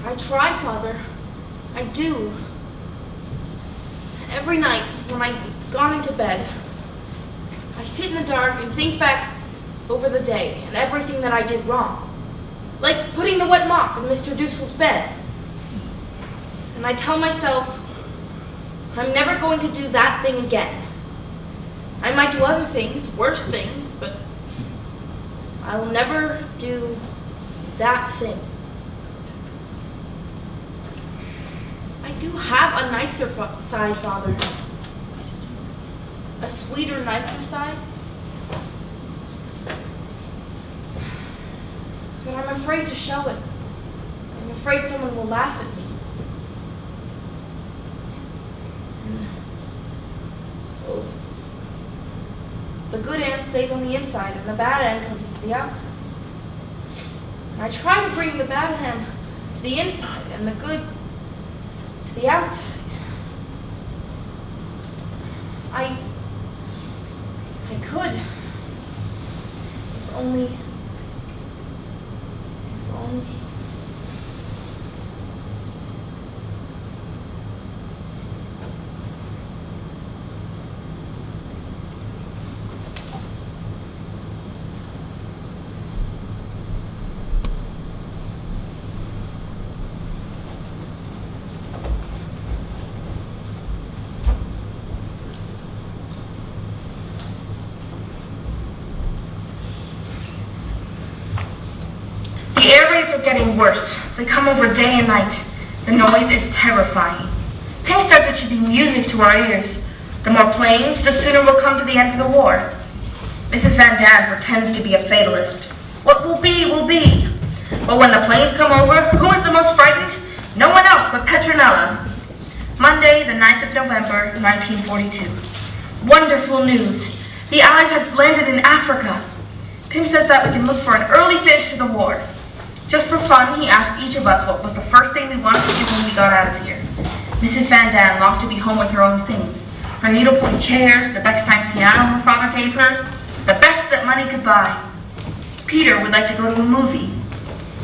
I try, Father. I do. Every night when I've gone into bed, I sit in the dark and think back over the day and everything that I did wrong. Like putting the wet mop in Mr. Dussel's bed. And I tell myself, I'm never going to do that thing again. I might do other things, worse things, but I will never do that thing. I do have a nicer side, Father. A sweeter, nicer side. But I'm afraid to show it. I'm afraid someone will laugh at me. And so the good end stays on the inside and the bad end comes to the outside. And I try to bring the bad end to the inside and the good to the outside. I could. If only. The air raids are getting worse. They come over day and night. The noise is terrifying. Pink says it should be music to our ears. The more planes, the sooner we'll come to the end of the war. Mrs. Van Dam pretends to be a fatalist. What will be, will be. But when the planes come over, who is the most frightened? No one else but Petronella. Monday, the 9th of November, 1942. Wonderful news. The Allies have landed in Africa. Pim says that we can look for an early finish to the war. Just for fun, he asked each of us what was the first thing we wanted to do when we got out of here. Mrs. Van Dam longed to be home with her own things. Her needlepoint chairs, the Bechstein piano her father gave her, the best that money could buy. Peter would like to go to a movie.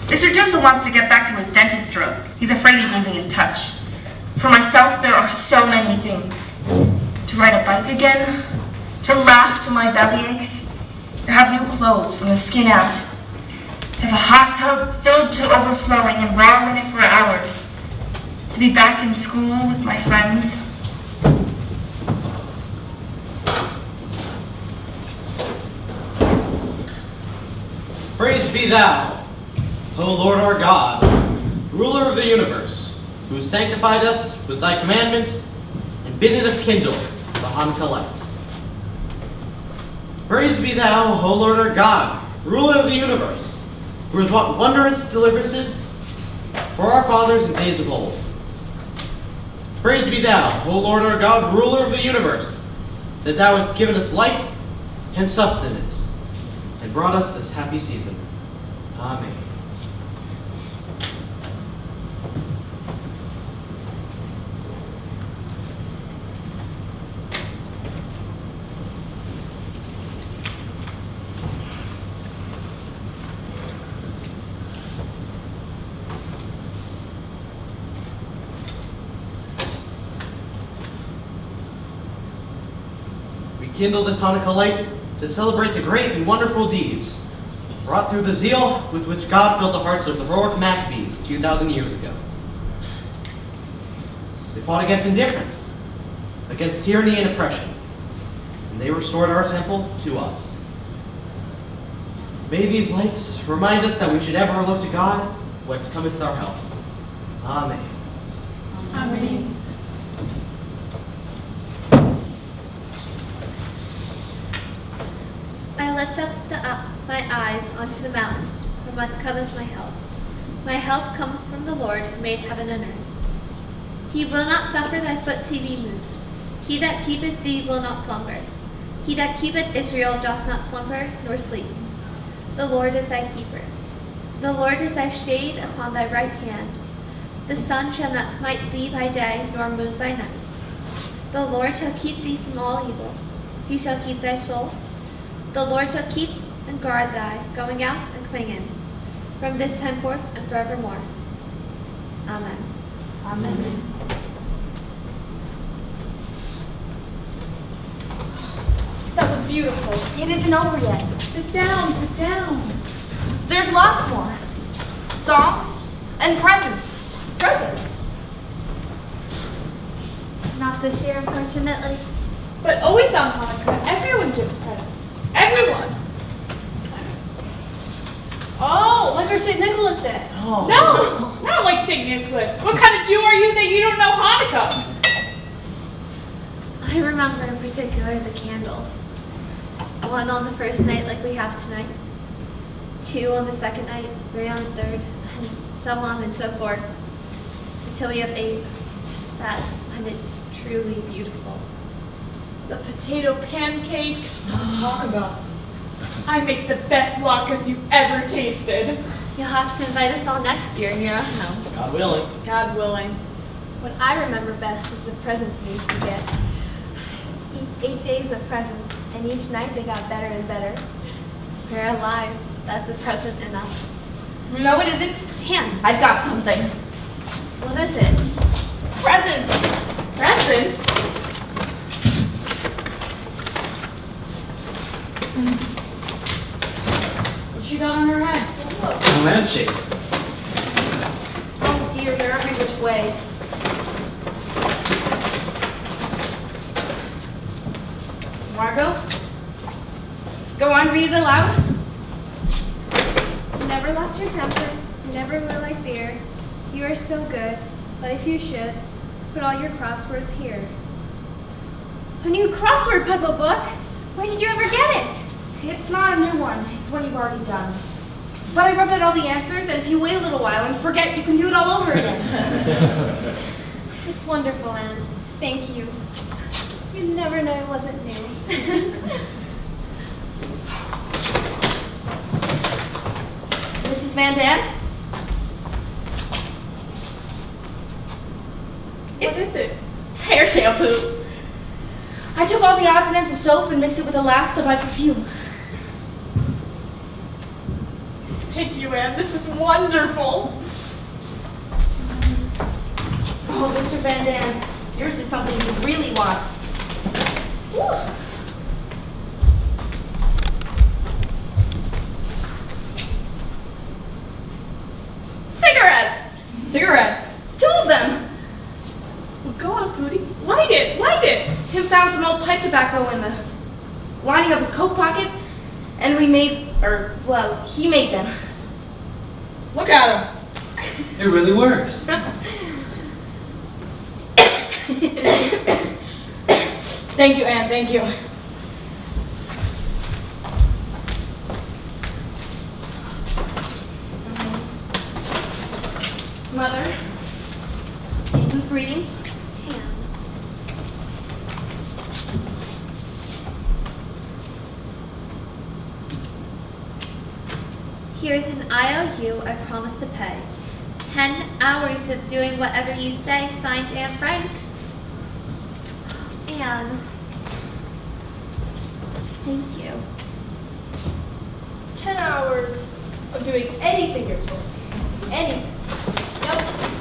Mr. Dussel wants to get back to his dentist stroke. He's afraid he's losing his touch. For myself, there are so many things. To ride a bike again, to laugh till my belly aches, to have new clothes from the skin out, to have a hot tub filled to overflowing and warm in it for hours, to be back in school with my friends. Praise be thou, O Lord our God, ruler of the universe, who sanctified us with thy commandments and bidded us kindle the Hanukkah lights. Praise be thou, O Lord our God, ruler of the universe, who has wrought wondrous deliverances for our fathers in days of old. Praise be thou, O Lord our God, ruler of the universe, that thou hast given us life and sustenance, and brought us this happy season. Amen. We kindle this Hanukkah light to celebrate the great and wonderful deeds brought through the zeal with which God filled the hearts of the heroic Maccabees 2,000 years ago. They fought against indifference, against tyranny and oppression, and they restored our temple to us. May these lights remind us that we should ever look to God, whence cometh our help. Amen. Amen. I lift up my eyes unto the mountains, from whence cometh my help. My help cometh from the Lord, who made heaven and earth. He will not suffer thy foot to be moved. He that keepeth thee will not slumber. He that keepeth Israel doth not slumber nor sleep. The Lord is thy keeper. The Lord is thy shade upon thy right hand. The sun shall not smite thee by day, nor moon by night. The Lord shall keep thee from all evil. He shall keep thy soul. The Lord shall keep and guard thy going out and coming in, from this time forth and forevermore. Amen. Amen. That was beautiful. It isn't over yet. Sit down, sit down. There's lots more. Songs and presents. Presents. Not this year, unfortunately. But always on Hanukkah, everyone gives presents. Everyone. Oh, Like our St. Nicholas Day. Oh. no, not like St. Nicholas. What kind of Jew are you that you don't know Hanukkah? I remember in particular the candles. One on the first night like we have tonight. 2 on the second night, 3 on the third, and so on and so forth. Until we have 8. That's when it's truly beautiful. The potato pancakes. Talk about. I make the best latkes you've ever tasted. You'll have to invite us all next year in your own home. God willing. God willing. What I remember best is the presents we used to get. 8 days of presents, and each night they got better and better. We're alive. That's a present enough. No, it isn't. Hand. I've got something. What is it? Presents. Presents? What she got on her head? A lampshade. Oh dear, they're every which way. Margot? Go on, read it aloud. You never lost your temper. You never will, I fear. You are so good, but if you should, put all your crosswords here. A new crossword puzzle book? Where did you ever get it? It's not a new one. It's one you've already done. But I rubbed out all the answers, and if you wait a little while and forget, you can do it all over again. It's wonderful, Anne. Thank you. You'd never know it wasn't new. Mrs. Van Dam? What is it? It's hair shampoo. I took all the odds and ends of soap and mixed it with the last of my perfume. Thank you, Anne. This is wonderful. Oh, Mr. Van Dam, yours is something you really want. Ooh. Cigarettes! Cigarettes. 2 of them! Well, go on, Pootie. Light it, light it. Tim found some old pipe tobacco in the lining of his coat pocket, and he made them. Look at him. It really works. Thank you, Anne. Thank you. Mother, season's greetings. Anne. Here's an IOU I promise to pay. 10 hours of doing whatever you say, signed Anne Frank. Anne. Thank you. 10 hours of doing anything you're told. Anything. Yep.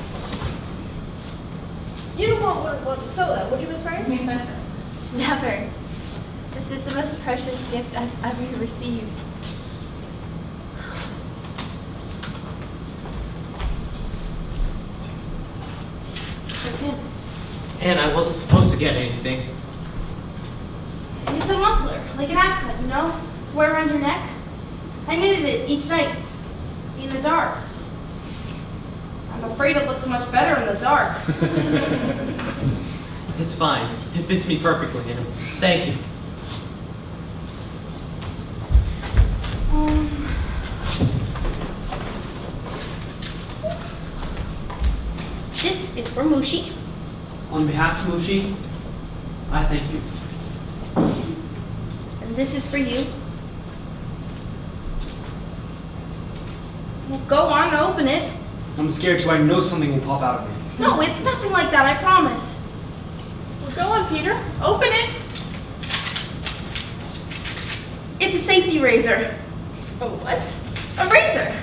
You don't want the soda, would you, Miss Frank? Never. This is the most precious gift I've ever received. Anne, I wasn't supposed to get anything. It's a muffler, like an ascot, you know? To wear around your neck. I knitted it each night, in the dark. I'm afraid it looks much better in the dark. It's fine. It fits me perfectly, Anne. Thank you. This is for Mushi. On behalf of Mushi, I thank you. And this is for you. Well, go on, open it. I'm scared too. I know something will pop out of me. No, it's nothing like that, I promise. Well, go on, Peter. Open it. It's a safety razor. Oh, what? A razor.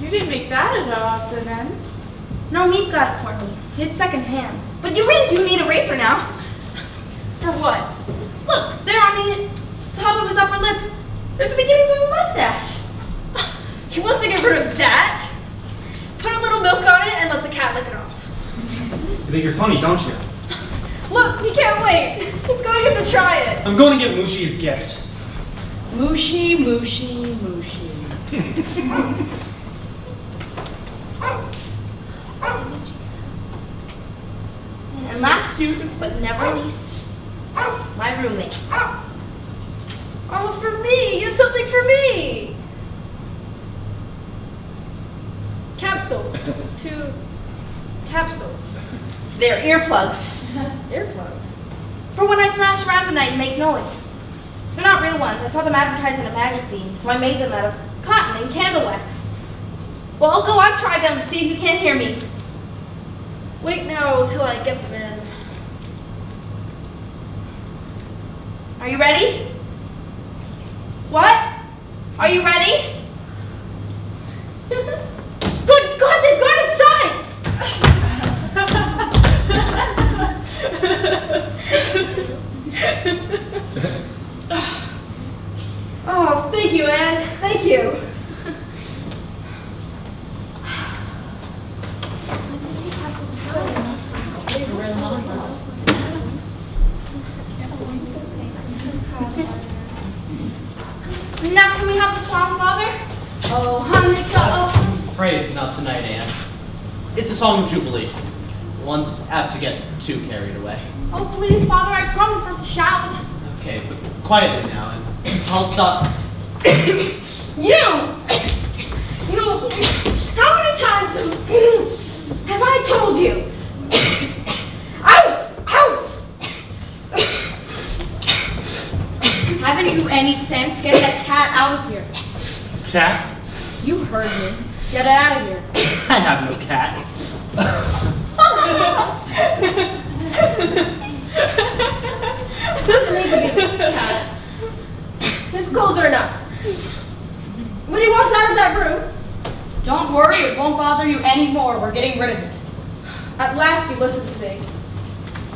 You didn't make that at odds and ends. No, Meep got it for me. It's second hand. But you really do need a razor now. For what? Look, there on the top of his upper lip, there's the beginnings of a mustache. He wants to get rid of that? Put a little milk on it and let the cat lick it off. You think you're funny, don't you? Look, he can't wait. He's going to get to try it. I'm going to get Mushi his gift. Mushy, mushy, mushy. And last, but never least, my roommate. Oh, for me. You have something for me. Capsules. 2 capsules. They're earplugs. Earplugs. For when I thrash around at night and make noise. They're not real ones. I saw them advertised in a magazine, so I made them out of cotton and candle wax. Well, go on, try them. See if you can't hear me. Wait now till I get them in. Are you ready? What? Are you ready? Good God, they've gone inside! Oh, thank you, Anne. Thank you. When did she have the time? Now can we have the song, Father? Oh, Hanukkah, oh. I'm afraid not tonight, Anne. It's a song of jubilation. One's apt to get too carried away. Oh, please, Father, I promise not to shout. Okay, but quietly now, and I'll stop. You! How many times have I told you? Out! Out! Haven't you any sense? Get that cat out of here. Cat? You heard me. Get it out of here. I have no cat. Doesn't need to be the cat. His clothes are enough. When he walks out of that room, Don't worry, it won't bother you anymore. We're getting rid of it. at last you listen to me.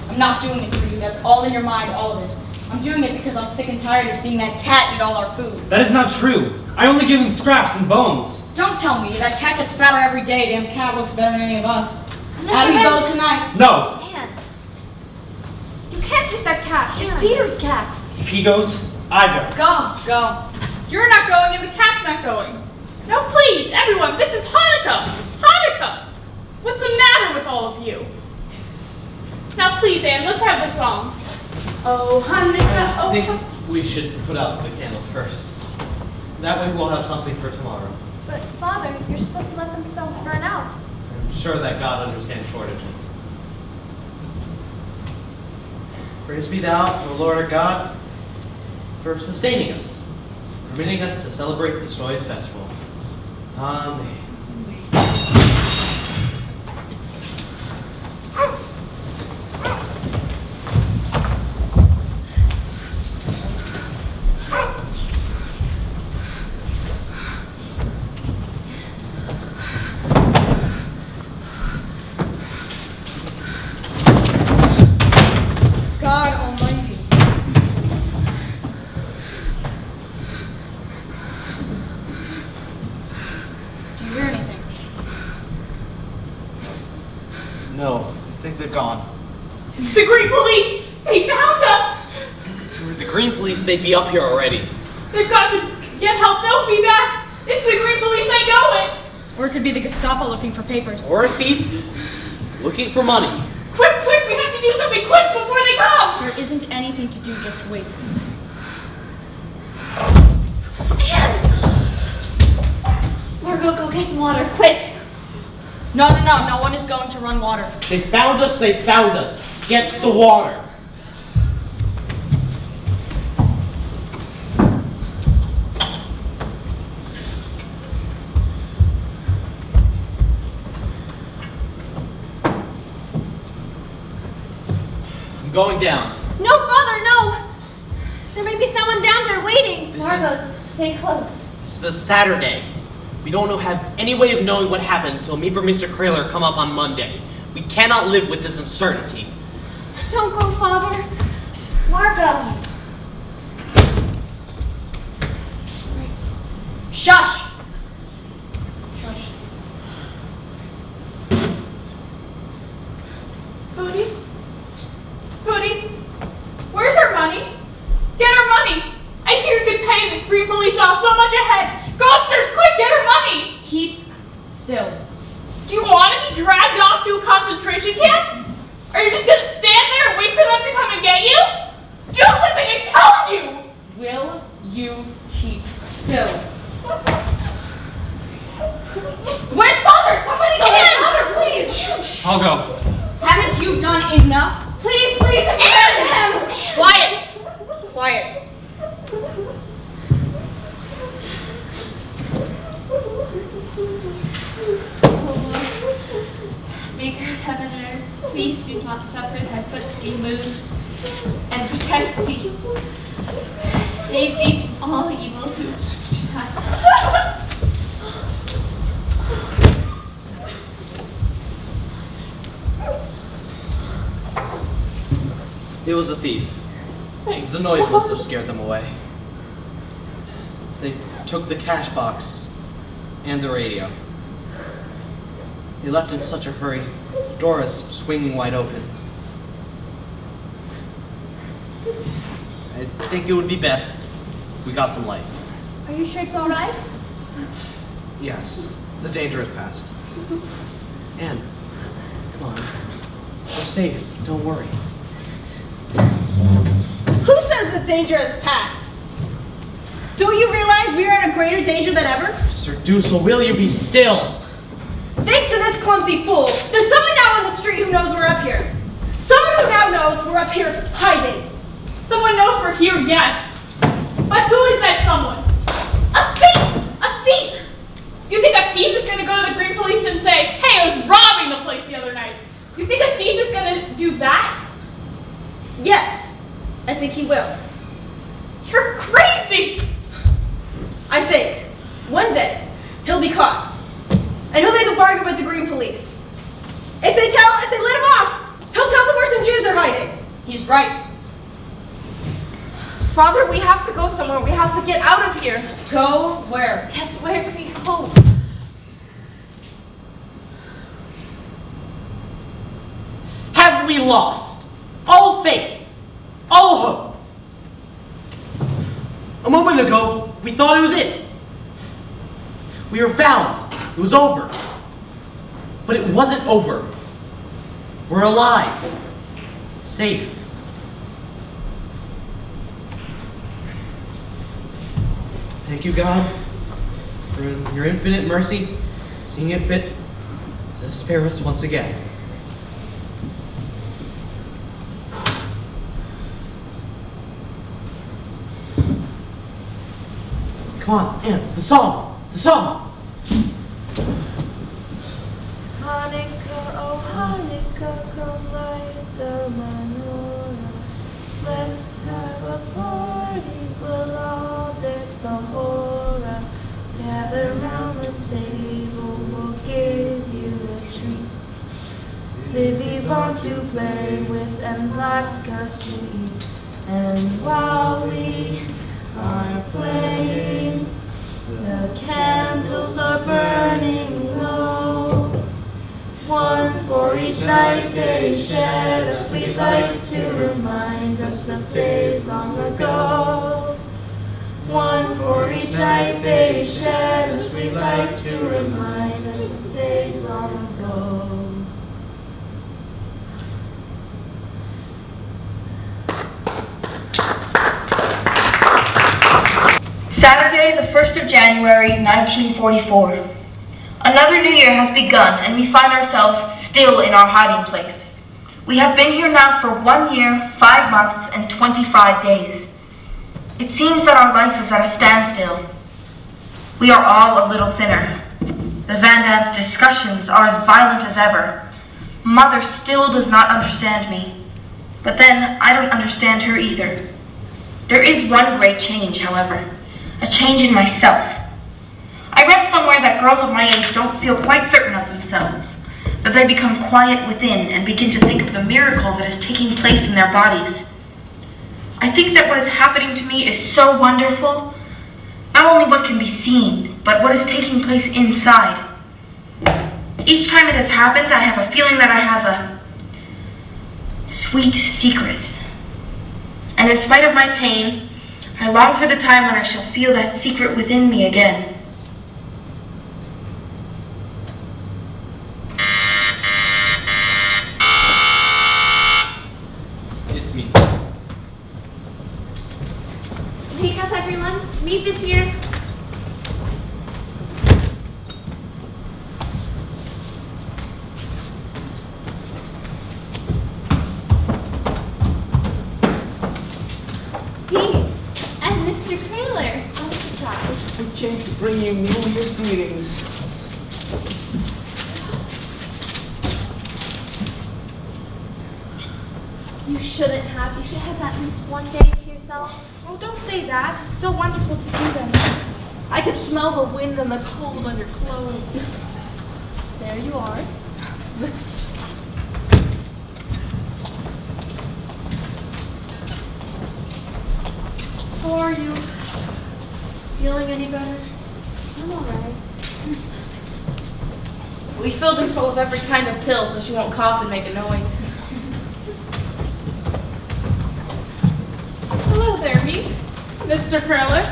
I'm not doing it for you. That's all in your mind, all of it. I'm doing it because I'm sick and tired of seeing that cat eat all our food. That is not true. I only give him scraps and bones. Don't tell me. That cat gets fatter every day. Damn cat looks better than any of us. Out he Ben- goes tonight. No. Anne, You can't take that cat. It's Yeah. Peter's cat. If he goes, I go. Go. You're not going and the cat's not going. Now please, everyone, this is Hanukkah! Hanukkah! What's the matter with all of you? Now please, Anne, let's have the song. Oh, Hanukkah, I oh. think we should put out the candle first. That way we'll have something for tomorrow. but Father, you're supposed to let themselves burn out. I'm sure that God understands shortages. Praise be thou, O Lord our God, for sustaining us, permitting us to celebrate this joyous festival. Amen. God Almighty. Do you hear anything? No, I think they're gone. It's the Green Police! They found us! If it were the Green Police, they'd be up here already. They've got to get help. They'll be back. It's the Green Police. I know it. Or it could be the Gestapo looking for papers. Or a thief looking for money. Quick, quick. We have to do something quick before they come. There isn't anything to do, just wait. Anne! Margot, go get some water, quick! No one is going to run water. They found us, they found us. Get the water. I'm going down. No, Father, no! There may be someone down there waiting. This Margot, stay close. is a Saturday. We don't have any way of knowing what happened until me or Mr. Kraler come up on Monday. We cannot live with this uncertainty. Don't go, Father. Margot! Shush! Shush. Hootie? Hootie? Where's our money? Get our money! I hear you could pay the Green Police off so much ahead. Go upstairs quick, get our money! Keep still. Do you want to be dragged off to a concentration camp? Are you just going to stand there and wait for them to come and get you? Do something, I'm telling you! Will you keep still? Where's Father? Somebody go get Father, please! I'll go. Haven't you done enough? Please, please, him! Quiet! Quiet. Maker of heaven and earth, please do not suffer thy foot to be moved, and protect thee. Save thee from all evils who It was a thief. The noise must have scared them away. They took the cash box and the radio. They left in such a hurry. The door is swinging wide open. I think it would be best if we got some light. Are you sure it's all right? Yes, the danger is past. Anne, come on. We're safe. Don't worry. Who says the danger has passed? Don't you realize we are in a greater danger than ever? Sir Dussel, will you be still? Thanks to this clumsy fool, there's someone now on the street who knows we're up here. Someone who now knows we're up here hiding. Someone knows we're here, yes. But who is that someone? A thief! A thief! You think a thief is going to go to the Green Police and say, hey, I was robbing the place the other night? You think a thief is going to do that? Yes, I think he will. You're crazy! I think one day he'll be caught, and he'll make a bargain with the Green Police. If they let him off, he'll tell them where some Jews are hiding. He's right. Father, we have to go somewhere. We have to get out of here. Go where? Yes, where do we go? Have we lost all faith, all hope? A moment ago, we thought it was it. We were found. It was over. But it wasn't over. We're alive. Safe. Thank you, God, for your infinite mercy, seeing it fit to spare us once again. Come on, Anne, the song! The song! Hanukkah, oh Hanukkah, come light the menorah. Let's have a party, we'll all dance the hora. Gather round the table, we'll give you a treat. Zibby to play with and like us to eat. And while we are playing, the candles are burning low. One for each night they shed, a sweet light to remind us of days long ago. One for each night they shed, a sweet light to remind us of days long ago. Saturday, the 1st of January, 1944. Another new year has begun, and we find ourselves still in our hiding place. We have been here now for 1 year, 5 months, and 25 days. It seems that our life is at a standstill. We are all a little thinner. The Van Dance discussions are as violent as ever. Mother still does not understand me. But then, I don't understand her either. There is one great change, however. A change in myself. I read somewhere that that girls of my age don't feel quite certain of themselves, that they become quiet within and begin to think of the miracle that is taking place in their bodies. I think that what is happening to me is so wonderful, not only what can be seen, but what is taking place inside. Each time it has happened, I have a feeling that I have a sweet secret. And in spite of my pain, I long for the time when I shall feel that secret within me again. It's me. Wake up, everyone. Meet this year. Pete and Mr. Taylor. I'm surprised. I came to bring you New Year's greetings. You shouldn't have. You should have at least one day to yourselves. Oh, don't say that. It's so wonderful to see them. I could smell the wind and the cold on your clothes. There you are. How are you? Feeling any better? I'm alright. We filled her full of every kind of pill so she won't cough and make a noise. Hello there, me, Mr. Curler.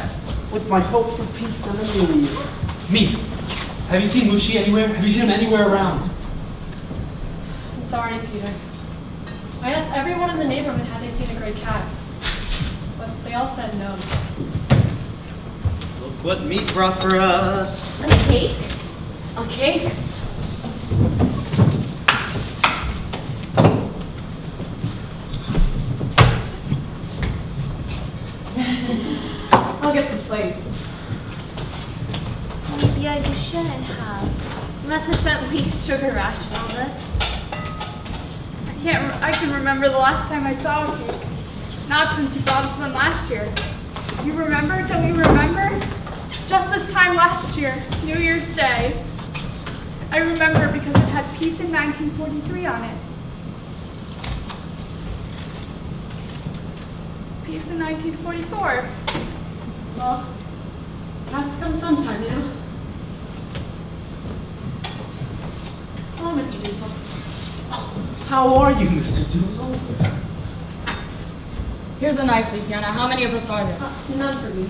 With my hope for peace and the new year. Me. Have you seen Mushi anywhere? Have you seen him anywhere around? I'm sorry, Peter. I asked everyone in the neighborhood had they seen a gray cat, but they all said no. Look what meat brought for us. A cake? A cake? I'll get some plates. Maybe you shouldn't have. You must have spent weeks sugar rationing all this. I can remember the last time I saw a cake. Not since you brought us one last year. You remember? Don't you remember? Just this time last year, New Year's Day. I remember because it had peace in 1943 on it. Peace in 1944. Well, it has to come sometime, you know? Hello, Mr. Dussel. How are you, Mr. Dussel? Here's the knife, Fiona. How many of us are there? None for me.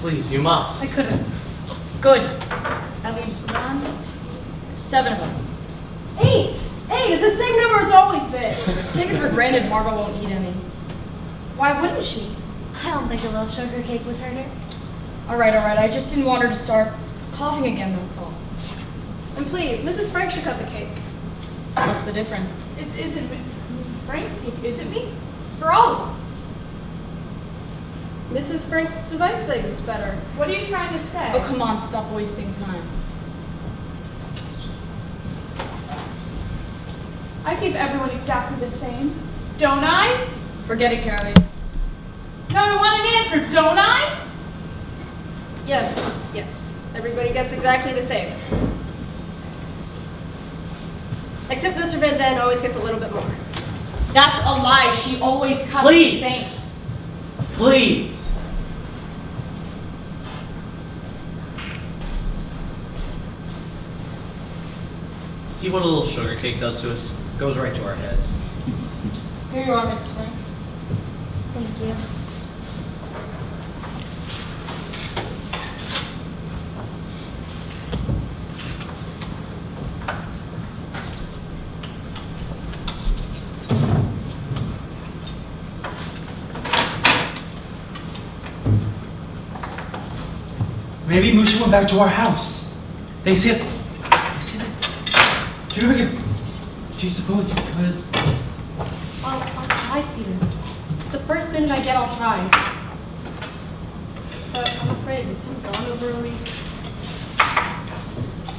Please, you must. I couldn't. Good. That leaves 1, 2, 7 of us. 8! 8! It's the same number it's always been. Take it for granted Margot won't eat any. Why wouldn't she? I don't think a little sugar cake would hurt her. All right. I just didn't want her to start coughing again, that's all. And please, Mrs. Frank should cut the cake. What's the difference? It isn't Mrs. Frank's cake, is it me? It's for all of us. Mrs. Frank divides things better. What are you trying to say? Oh, come on, stop wasting time. I give everyone exactly the same, don't I? Forget it, Carly. No, I want an answer, don't I? Yes. Everybody gets exactly the same. Except Mr. Van Zandt always gets a little bit more. That's a lie. She always cuts Please. the same. Please. See what a little sugar cake does to us? Goes right to our heads. Here you are, Mrs. Frank. Thank you. Maybe Musha went back to our house. They said that. Do you suppose you could? I'll try, Peter. The first minute I get, I'll try. But I'm afraid I'm gone over a week.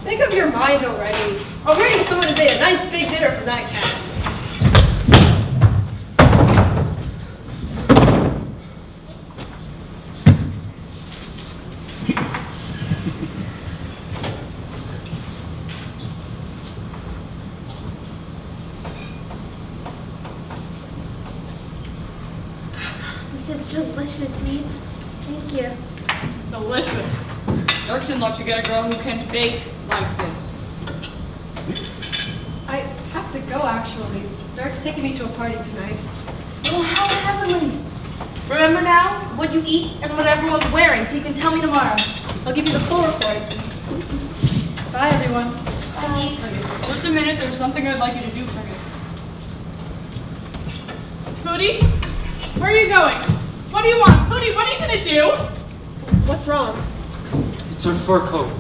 Make up your mind already. Already someone has made a nice big dinner for that cat. delicious, Meep. Thank you. Delicious. Dirk's in luck to get a girl who can bake like this. I have to go, actually. Dirk's taking me to a party tonight. Oh, how heavenly. Remember now what you eat and what everyone's wearing, so you can tell me tomorrow. I'll give you the full report. Bye, everyone. Bye. Just a minute, there's something I'd like you to do for me. Hootie, where are you going? What do you want? Hootie, what are you gonna do? What's wrong? It's her fur coat.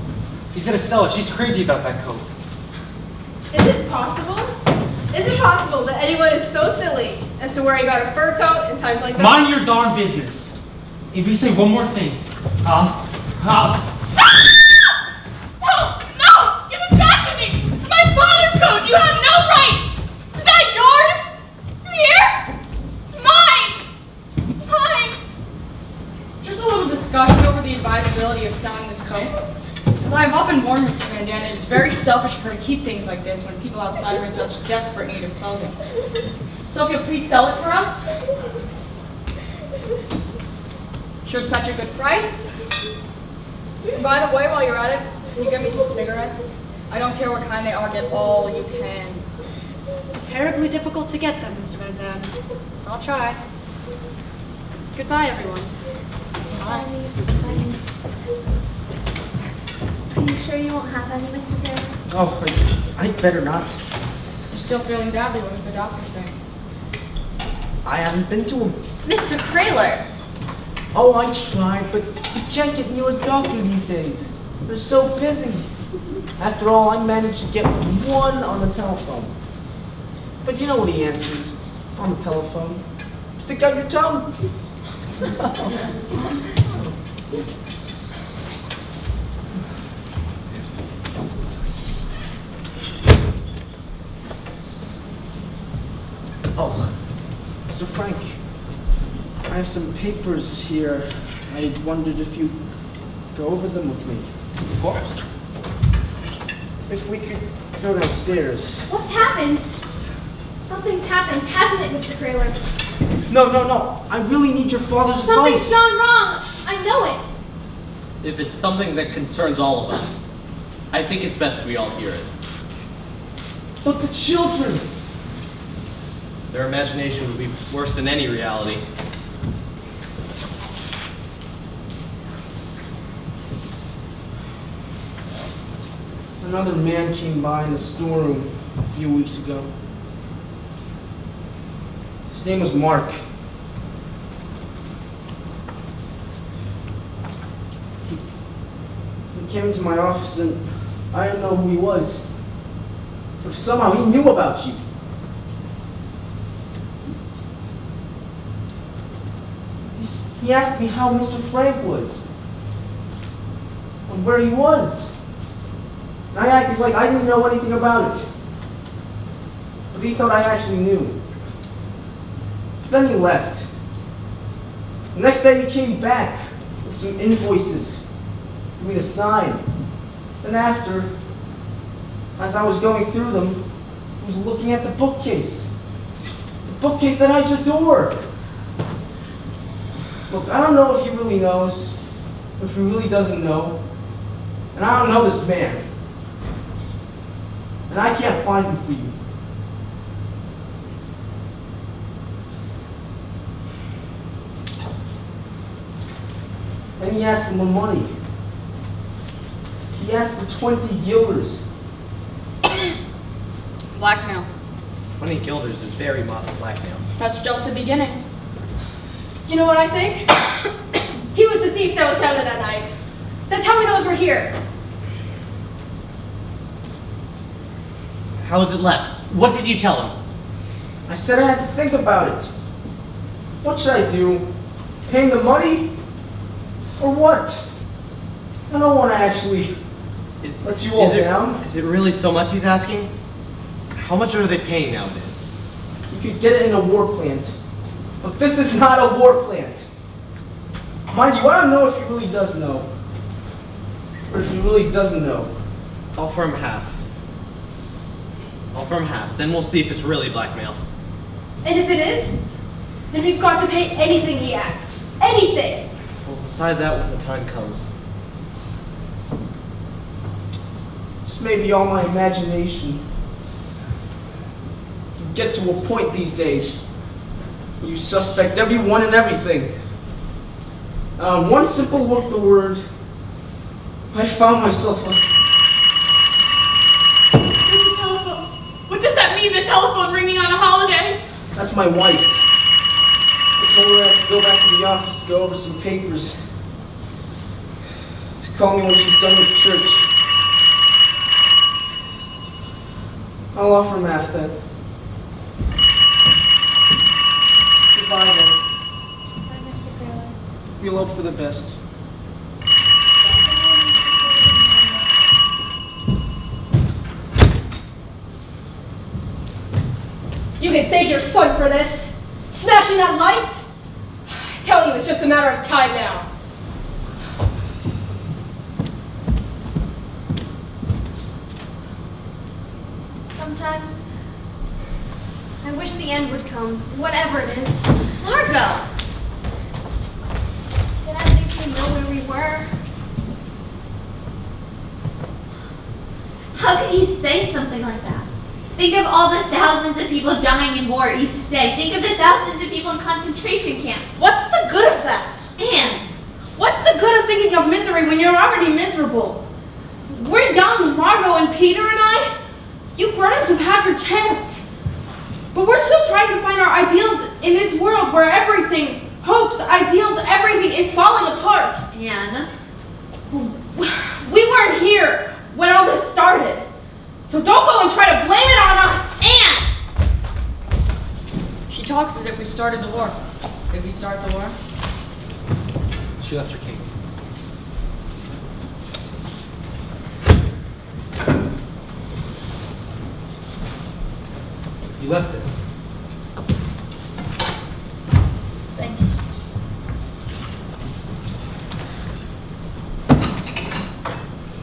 He's gonna sell it. She's crazy about that coat. Is it possible? Is it possible that anyone is so silly as to worry about a fur coat in times like that? Mind your darn business. If you say one more thing, No! No! Give it back to me! It's my father's coat! You have no right! It's not yours! Here! It's mine! It's mine! Just a little discussion over the advisability of selling this coat. As I have often warned Mrs. Van Daan, it is very selfish of her to keep things like this when people outside are in such desperate need of clothing. So if you'll please sell it for us. Should fetch a good price. And by the way, while you're at it, can you get me some cigarettes? I don't care what kind they are, get all you can. It's terribly difficult to get them, Mr. Van Daan. I'll try. Goodbye, everyone. Are you sure you won't have any, Mr. Taylor? Oh, I better not. You're still feeling badly, what does the doctor say? I haven't been to him. Mr. Kraler! Oh, I tried, but you can't get near a doctor these days. They're so busy. After all, I managed to get one on the telephone. But you know what he answers on the telephone? Stick out your tongue. Oh, Mr. Frank, I have some papers here. I wondered if you'd go over them with me. of course. If we could go downstairs. What's happened? Something's happened, hasn't it, Mr. Kraler? No. I really need your father's Something's advice. gone wrong. I know it. If it's something that concerns all of us, I think it's best we all hear it. But the children. Their imagination would be worse than any reality. Another man came by in the storeroom a few weeks ago. His name was Mark. He came into my office and I didn't know who he was. But somehow he knew about you. He asked me how Mr. Frank was and where he was. And I acted like I didn't know anything about it. But he thought I actually knew. Then he left. The next day he came back with some invoices for me to sign. Then after, as I was going through them, he was looking at the bookcase. The bookcase that hides your door. Look, I don't know if he really knows, or if he really doesn't know. And I don't know this man. And I can't find him for you. And he asked for more money. He asked for 20 guilders. Blackmail. 20 guilders is very modern blackmail. That's just the beginning. You know what I think? He was the thief that was down there that night. That's how he knows we're here. How was it left? What did you tell him? I said I had to think about it. What should I do? Pay him the money? Or what? I don't want to actually let you all down. Is it really so much he's asking? How much are they paying nowadays? You could get it in a war plant. But this is not a war plant. Mind you, I don't know if he really does know. Or if he really doesn't know. Offer him half. Offer him half, then we'll see if it's really blackmail. And if it is, then we've got to pay anything he asks. Anything. We'll decide that when the time comes. This may be all my imagination. You get to a point these days where you suspect everyone and everything. One simple look at the word, I found myself Where's the telephone? What does that mean, the telephone ringing on a holiday? That's my wife. I told her I have to go back to the office to go over some papers. To call me when she's done with church. I'll offer Math that. Goodbye then. Bye, Mr. Gurley. We'll hope for the best. You can thank your son for this. Smashing that light? I tell you, it's just a matter of time now. Sometimes I wish the end would come, whatever it is. Margot! Then at least we know where we were. How could you say something like that? Think of all the thousands of people dying in war each day. Think of the thousands of people in concentration camps. What's the good of that? And What's the good of thinking of misery when you're already miserable? We're young, Margot and Peter and I. You grown-ups have had your chance. But we're still trying to find our ideals in this world where everything, hopes, ideals, everything is falling apart. And We weren't here when all this started. So don't go and try to blame it on us. She talks as if we started the war. Did we start the war? She left her cake. You left this. Thanks.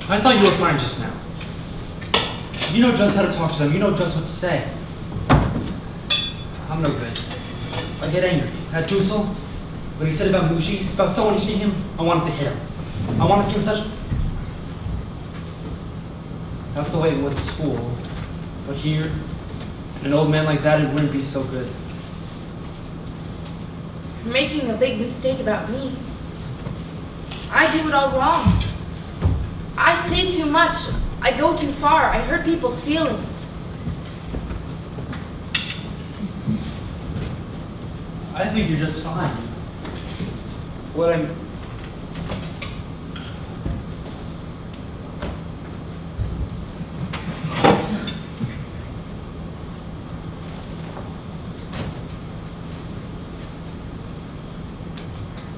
I thought you were fine just now. You know just how to talk to them. You know just what to say. I'm no good. I get angry. At Dussel, when he said about Mushis, about someone eating him, I wanted to hit him. I wanted to give him such... That's the way it was at school. But here, an old man like that, it wouldn't be so good. You're making a big mistake about me. I do it all wrong. I say too much. I go too far. I hurt people's feelings. I think you're just fine. What I'm...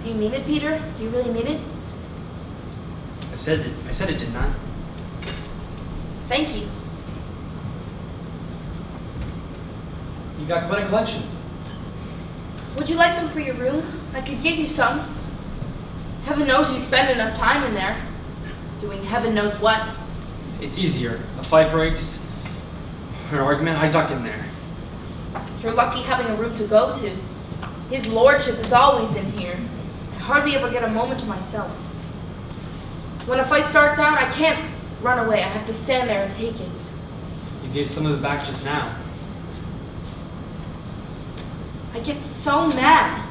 Do you mean it, Peter? Do you really mean it? I said it, didn't I? Thank you. You got quite a collection. Would you like some for your room? I could give you some. Heaven knows you spend enough time in there. Doing heaven knows what. It's easier. A fight breaks, or an argument, I duck in there. You're lucky having a room to go to. His lordship is always in here. I hardly ever get a moment to myself. When a fight starts out, I can't run away. I have to stand there and take it. You gave some of it back just now. I get so mad.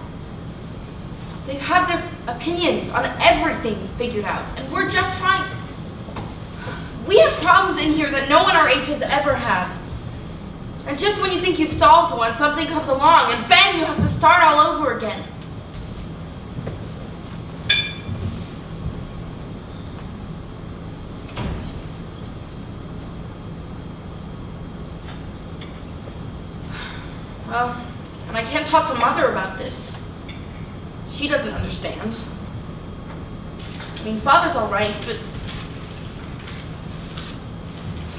They have their opinions on everything figured out, and we're just trying. We have problems in here that no one our age has ever had. And just when you think you've solved one, something comes along, and bang, you have to start all over again. Well, and I can't talk to Mother about this. She doesn't understand. I mean, Father's all right, but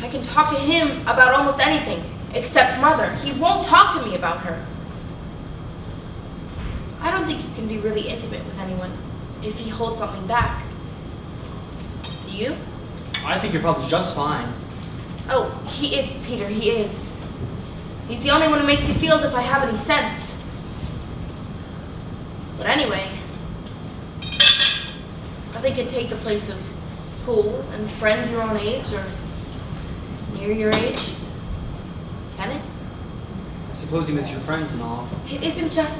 I can talk to him about almost anything, except Mother. He won't talk to me about her. I don't think you can be really intimate with anyone if he holds something back. Do you? I think your father's just fine. Oh, he is, Peter, he is. He's the only one who makes me feel as if I have any sense. But anyway, Nothing can take the place of school and friends your own age or near your age. Can it? I suppose you miss your friends and all. It isn't just...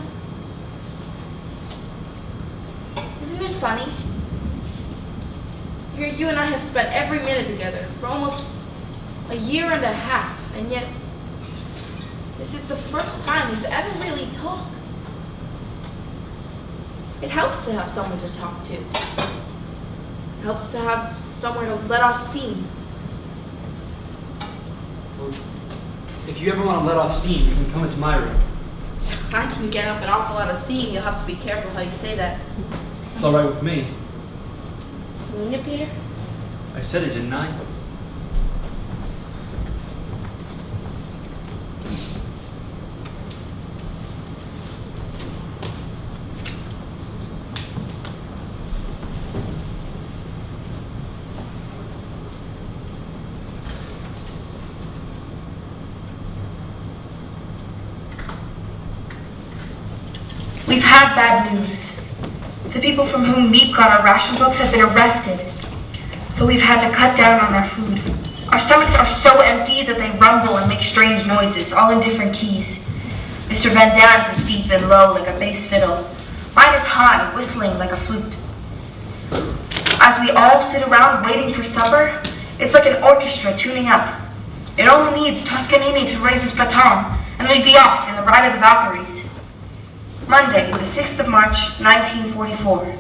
Isn't it funny? Here you and I have spent every minute together for almost a year and a half, and yet this is the first time we've ever really talked. It helps to have someone to talk to. It helps to have somewhere to let off steam. Well, if you ever want to let off steam, you can come into my room. I can get up an awful lot of steam. You'll have to be careful how you say that. It's all right with me. You mean it, Peter? I said it, didn't I? We've had bad news. The people from whom Meep got our ration books have been arrested. So we've had to cut down on our food. Our stomachs are so empty that they rumble and make strange noises, all in different keys. Mr. Van Dan's is deep and low like a bass fiddle. Mine is high, whistling like a flute. As we all sit around waiting for supper, it's like an orchestra tuning up. It only needs Toscanini to raise his baton, and we'd be off in the Ride of the Valkyries. Monday, the 6th of March, 1944.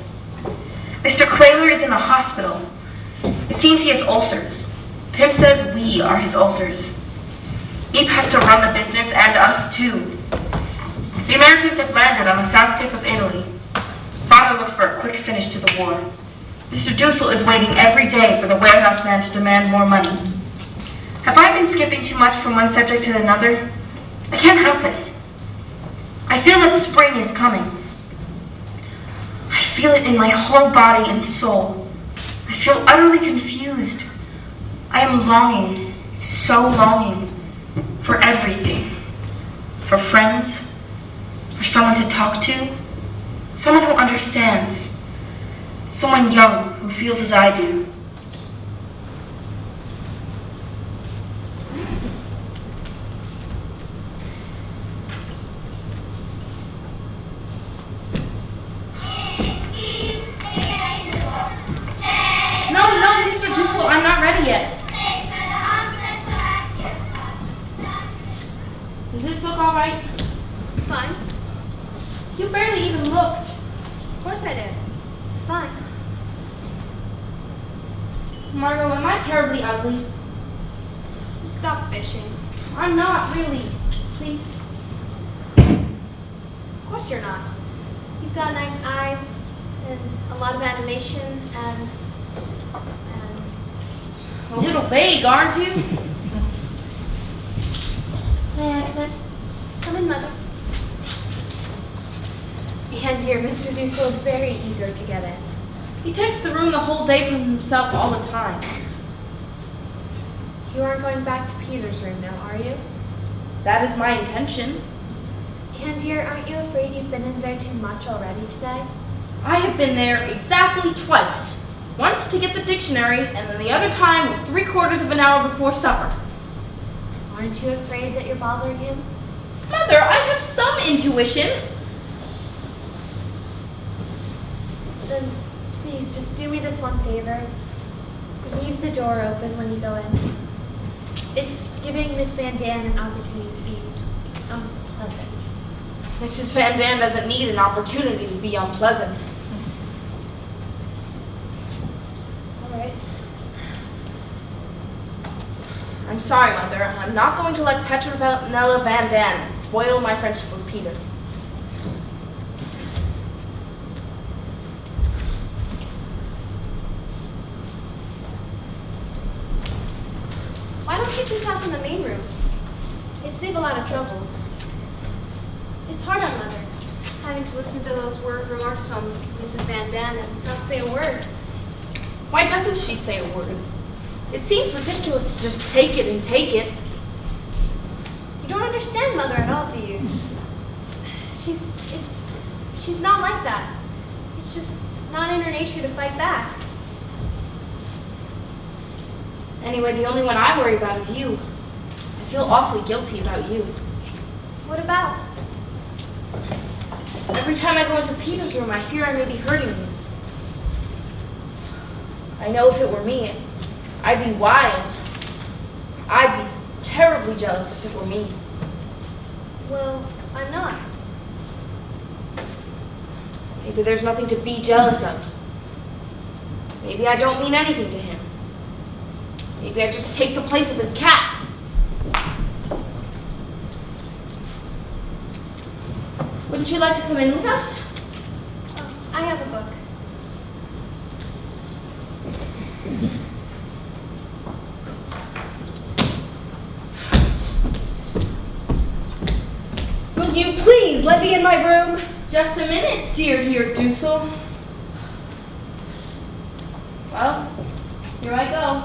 Mr. Kraler is in the hospital. It seems he has ulcers. Pim says we are his ulcers. Meep has to run the business and us too. The Americans have landed on the south tip of Italy. Father looks for a quick finish to the war. Mr. Dussel is waiting every day for the warehouse man to demand more money. Have I been skipping too much from one subject to another? I can't help it. I feel that spring is coming. I feel it in my whole body and soul. I feel utterly confused. I am longing, so longing, for everything. For friends, for someone to talk to, someone who understands, someone young who feels as I do. No, Mr. Dussel, I'm not ready yet. Does this look all right? It's fine. You barely even looked. Of course I did. It's fine. Margot, am I terribly ugly? Stop fishing. I'm not really. Please. Of course you're not. You've got nice eyes and a lot of animation and A little vague, aren't you? May I come in? Come in, Mother. And dear Mr. Dussel is very eager to get in. He takes the room the whole day for himself all the time. You aren't going back to Peter's room now, are you? That is my intention. And dear, aren't you afraid you've been in there too much already today? I have been there exactly twice. Once to get the dictionary, and then the other time was 3/4 of an hour before supper. Aren't you afraid that you're bothering him? Mother, I have some intuition. Then please just do me this one favor. Leave the door open when you go in. It's giving Miss Van Dan an opportunity to be unpleasant. Mrs. Van Dan doesn't need an opportunity to be unpleasant. All right. I'm sorry, Mother. I'm not going to let Petronella Van Dan spoil my friendship with Peter. Why don't you two talk in the main room? It'd save a lot of trouble. It's hard on Mother, having to listen to those word remarks from Mrs. Van Dan and not say a word. Why doesn't she say a word? It seems ridiculous to just take it and take it. You don't understand Mother at all, do you? She's not like that. It's just not in her nature to fight back. Anyway, the only one I worry about is you. I feel awfully guilty about you. What about? Every time I go into Peter's room, I fear I may be hurting you. I know if it were me, I'd be wild. I'd be terribly jealous if it were me. Well, I'm not. Maybe there's nothing to be jealous of. Maybe I don't mean anything to him. Maybe I just take the place of his cat. Wouldn't you like to come in with us? Oh, I have a book. Will you please let me in my room? Just a minute, dear Dussel. Well, here I go.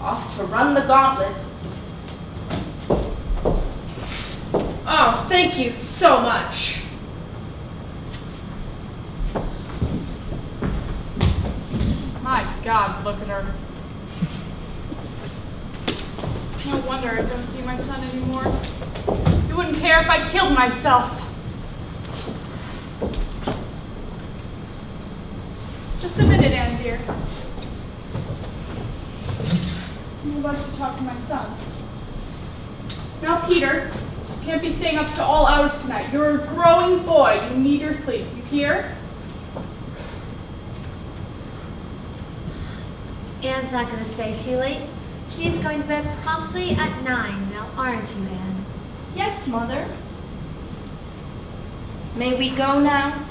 Off to run the gauntlet. Oh, thank you so much. My God, look at her. No wonder I don't see my son anymore. You wouldn't care if I killed myself. Just a minute, Anne, dear. I would like to talk to my son. Now, Peter, you can't be staying up to all hours tonight. You're a growing boy. You need your sleep. You hear? Anne's not going to stay too late. She's going to bed promptly at 9 now, aren't you, Anne? Yes, Mother. May we go now?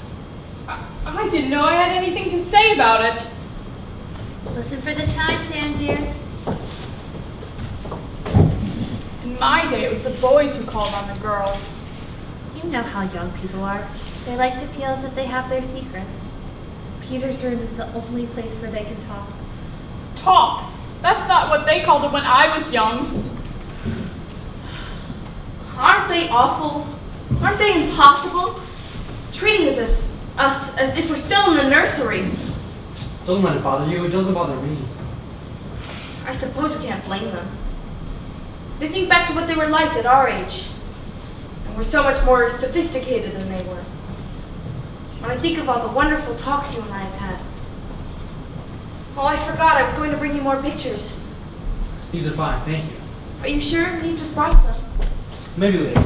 I didn't know I had anything to say about it. Listen for the chimes, Anne, dear. In my day, it was the boys who called on the girls. You know how young people are. They like to feel as if they have their secrets. Peter's room is the only place where they can talk. Talk? That's not what they called it when I was young. Aren't they awful? Aren't they impossible? Treating us as if we're still in the nursery. Don't let it bother you. It doesn't bother me. I suppose you can't blame them. They think back to what they were like at our age. And we're so much more sophisticated than they were. When I think of all the wonderful talks you and I have had. Oh, I forgot. I was going to bring you more pictures. These are fine, thank you. Are you sure? You just brought some. Maybe later.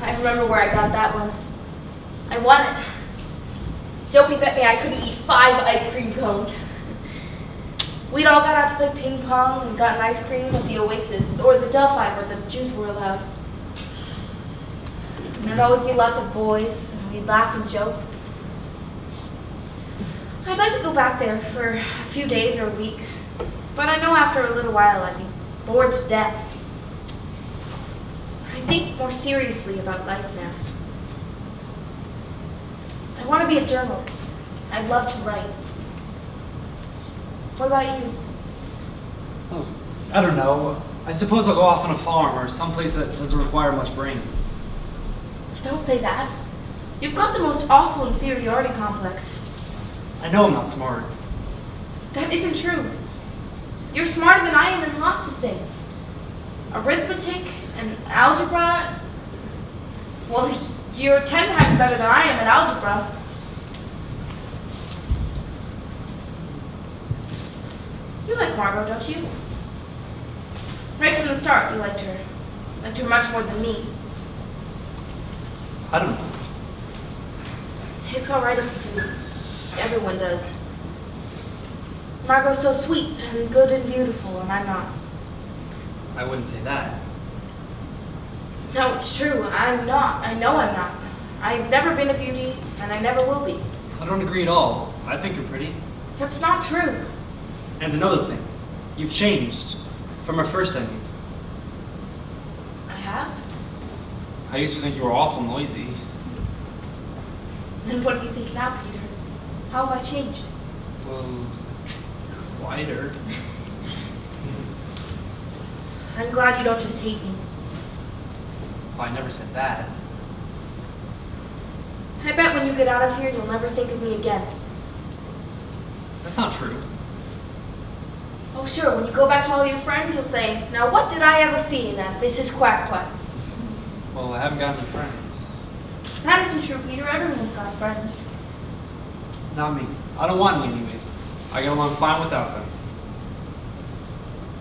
I remember where I got that one. I won it. Dopey bet me I couldn't eat 5 ice cream cones. We'd all got out to play ping pong and gotten ice cream at the Oasis, or the Delphi where the Jews were allowed. And there'd always be lots of boys, and we'd laugh and joke. I'd like to go back there for a few days or a week, but I know after a little while I'd be bored to death. I think more seriously about life now. I want to be a journalist. I'd love to write. What about you? Oh, I don't know. I suppose I'll go off on a farm or someplace that doesn't require much brains. Don't say that. You've got the most awful inferiority complex. I know I'm not smart. That isn't true. You're smarter than I am in lots of things. Arithmetic and algebra. Well, you're 10 times better than I am at algebra. You like Margot, don't you? Right from the start, you liked her. Liked her much more than me. I don't know. It's all right if you do. Everyone does. Margot's so sweet and good and beautiful, and I'm not. I wouldn't say that. No, it's true. I'm not. I know I'm not. I've never been a beauty, and I never will be. I don't agree at all. I think you're pretty. That's not true. And another thing. You've changed. From our first I mean. I have? I used to think you were awful noisy. Then what do you think now, Peter? How have I changed? Well, quieter. I'm glad you don't just hate me. Well, I never said that. I bet when you get out of here, you'll never think of me again. That's not true. Oh, sure, when you go back to all your friends, you'll say, now what did I ever see in that Mrs. Quacktwat? Well, I haven't got any friends. That isn't true, Peter. Everyone's got friends. Not me. I don't want any anyways. I get along fine without them.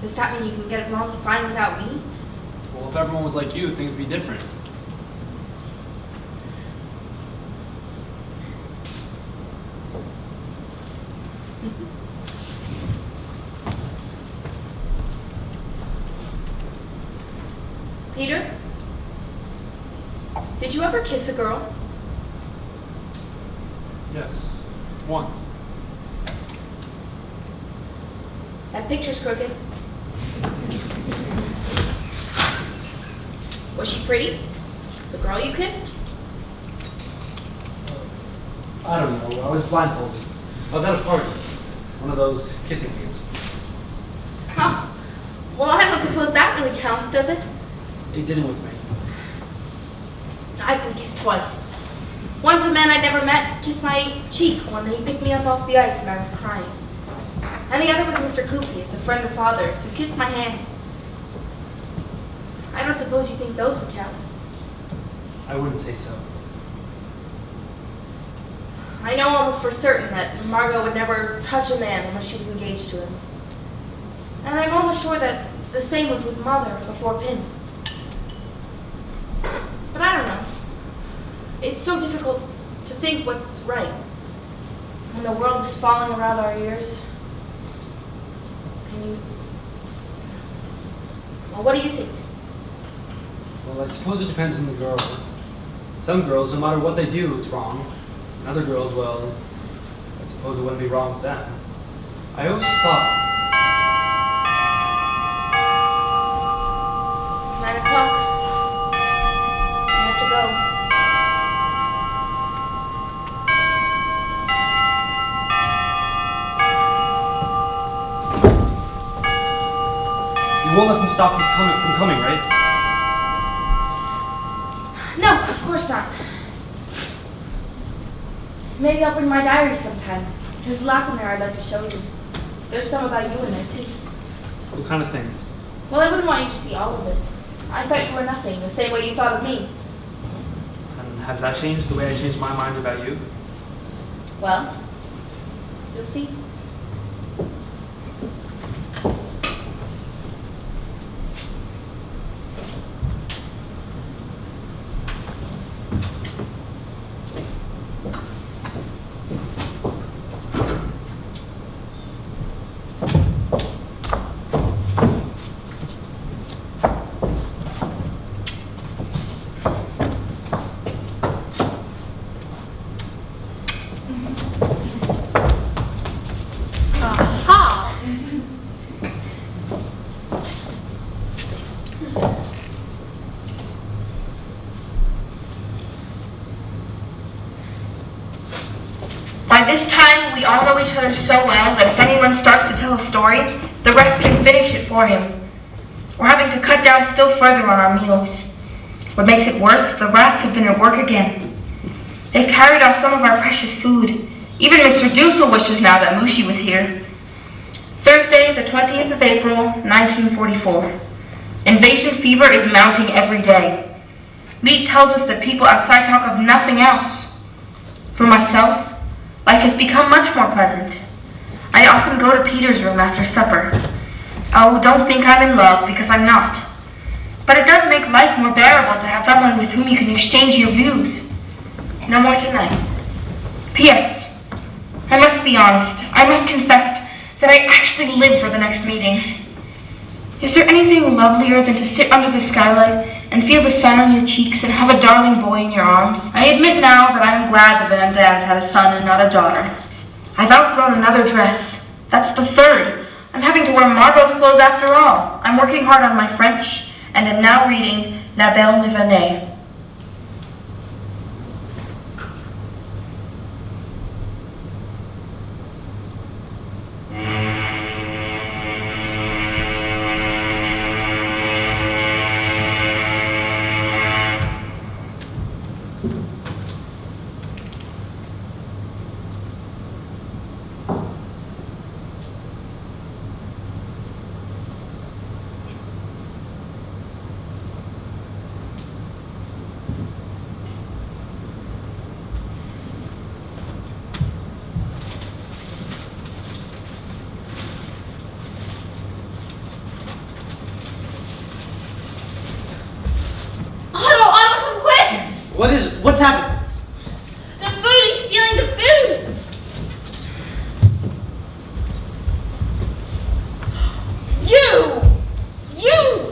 Does that mean you can get along fine without me? Well, if everyone was like you, things would be different. Peter? Did you ever kiss a girl? Yes. Once. That picture's crooked. Was she pretty? The girl you kissed? I don't know. I was blindfolded. I was at a party. One of those kissing games. Oh, well, I don't suppose that really counts, does it? It didn't with me. I've been kissed twice. Once a man I'd never met kissed my cheek when he picked me up off the ice and I was crying. And the other was Mr. Koufius, a friend of father's, who kissed my hand. I don't suppose you think those would count. I wouldn't say so. I know almost for certain that Margot would never touch a man unless she was engaged to him. And I'm almost sure that the same was with Mother before Pin. But I don't know. It's so difficult to think what's right when the world is falling around our ears. And you... Well, what do you think? Well, I suppose it depends on the girl. Some girls, no matter what they do, it's wrong. And other girls, well, I suppose it wouldn't be wrong with them. I always thought... 9 o'clock. I have to go. You won't let them stop from coming, right? No, of course not. Maybe I'll bring my diary sometime. There's lots in there I'd like to show you. There's some about you in there, too. What kind of things? Well, I wouldn't want you to see all of it. I thought you were nothing, the same way you thought of me. And has that changed the way I changed my mind about you? Well, you'll see. By this time, we all know each other so well that if anyone starts to tell a story, the rest can finish it for him. We're having to cut down still further on our meals. What makes it worse, the rats have been at work again. They've carried off some of our precious food. Even Mr. Dussel wishes now that Mushi was here. Thursday, the 20th of April, 1944. Invasion fever is mounting every day. Meade tells us that people outside talk of nothing else. For myself, life has become much more pleasant. I often go to Peter's room after supper. Oh, don't think I'm in love, because I'm not. But it does make life more bearable to have someone with whom you can exchange your views. No more tonight. P.S. I must be honest. I must confess that I actually live for the next meeting. Is there anything lovelier than to sit under the skylight and feel the sun on your cheeks and have a darling boy in your arms? I admit now that I am glad the Van Dams had a son and not a daughter. I've outgrown another dress. That's the third. I'm having to wear Margot's clothes after all. I'm working hard on my French and am now reading La Belle Nivernais. What's happened? The food! He's stealing the food! You!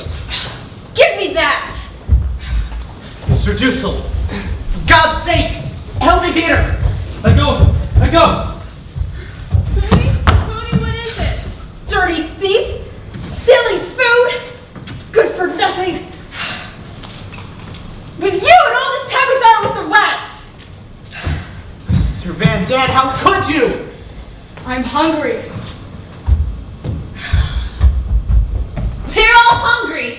Give me that! Mr. Dussel, for God's sake, help me, Peter! Let go of him! Let go! Pony, what is it? Dirty thief! Stealing food! Good for nothing! It was you, and all this time we thought it was the rats! Mr. Van Daan, how could you? I'm hungry. We're all hungry.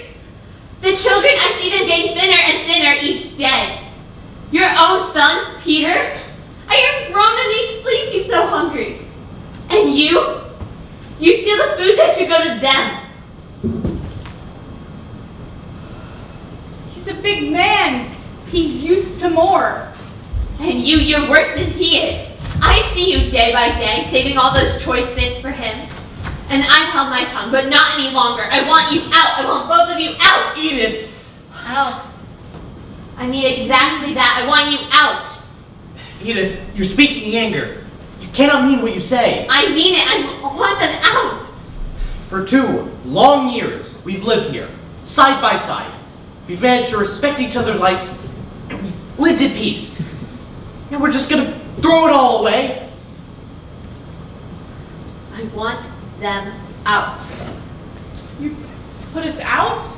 The children, I see them getting thinner and thinner each day. Your own son, Peter? I hear him groan and he sleep, he's so hungry. And you? You steal the food that should go to them. He's a big man. He's used to more. And you're worse than he is. I see you day by day, saving all those choice bits for him. And I've held my tongue, but not any longer. I want you out. I want both of you out. Edith! Out. I mean exactly that. I want you out. Edith, you're speaking in anger. You cannot mean what you say. I mean it. I want them out. For 2 long years, we've lived here, side by side. We've managed to respect each other's likes, and we've lived at peace. Now we're just gonna throw it all away? I want them out. You put us out?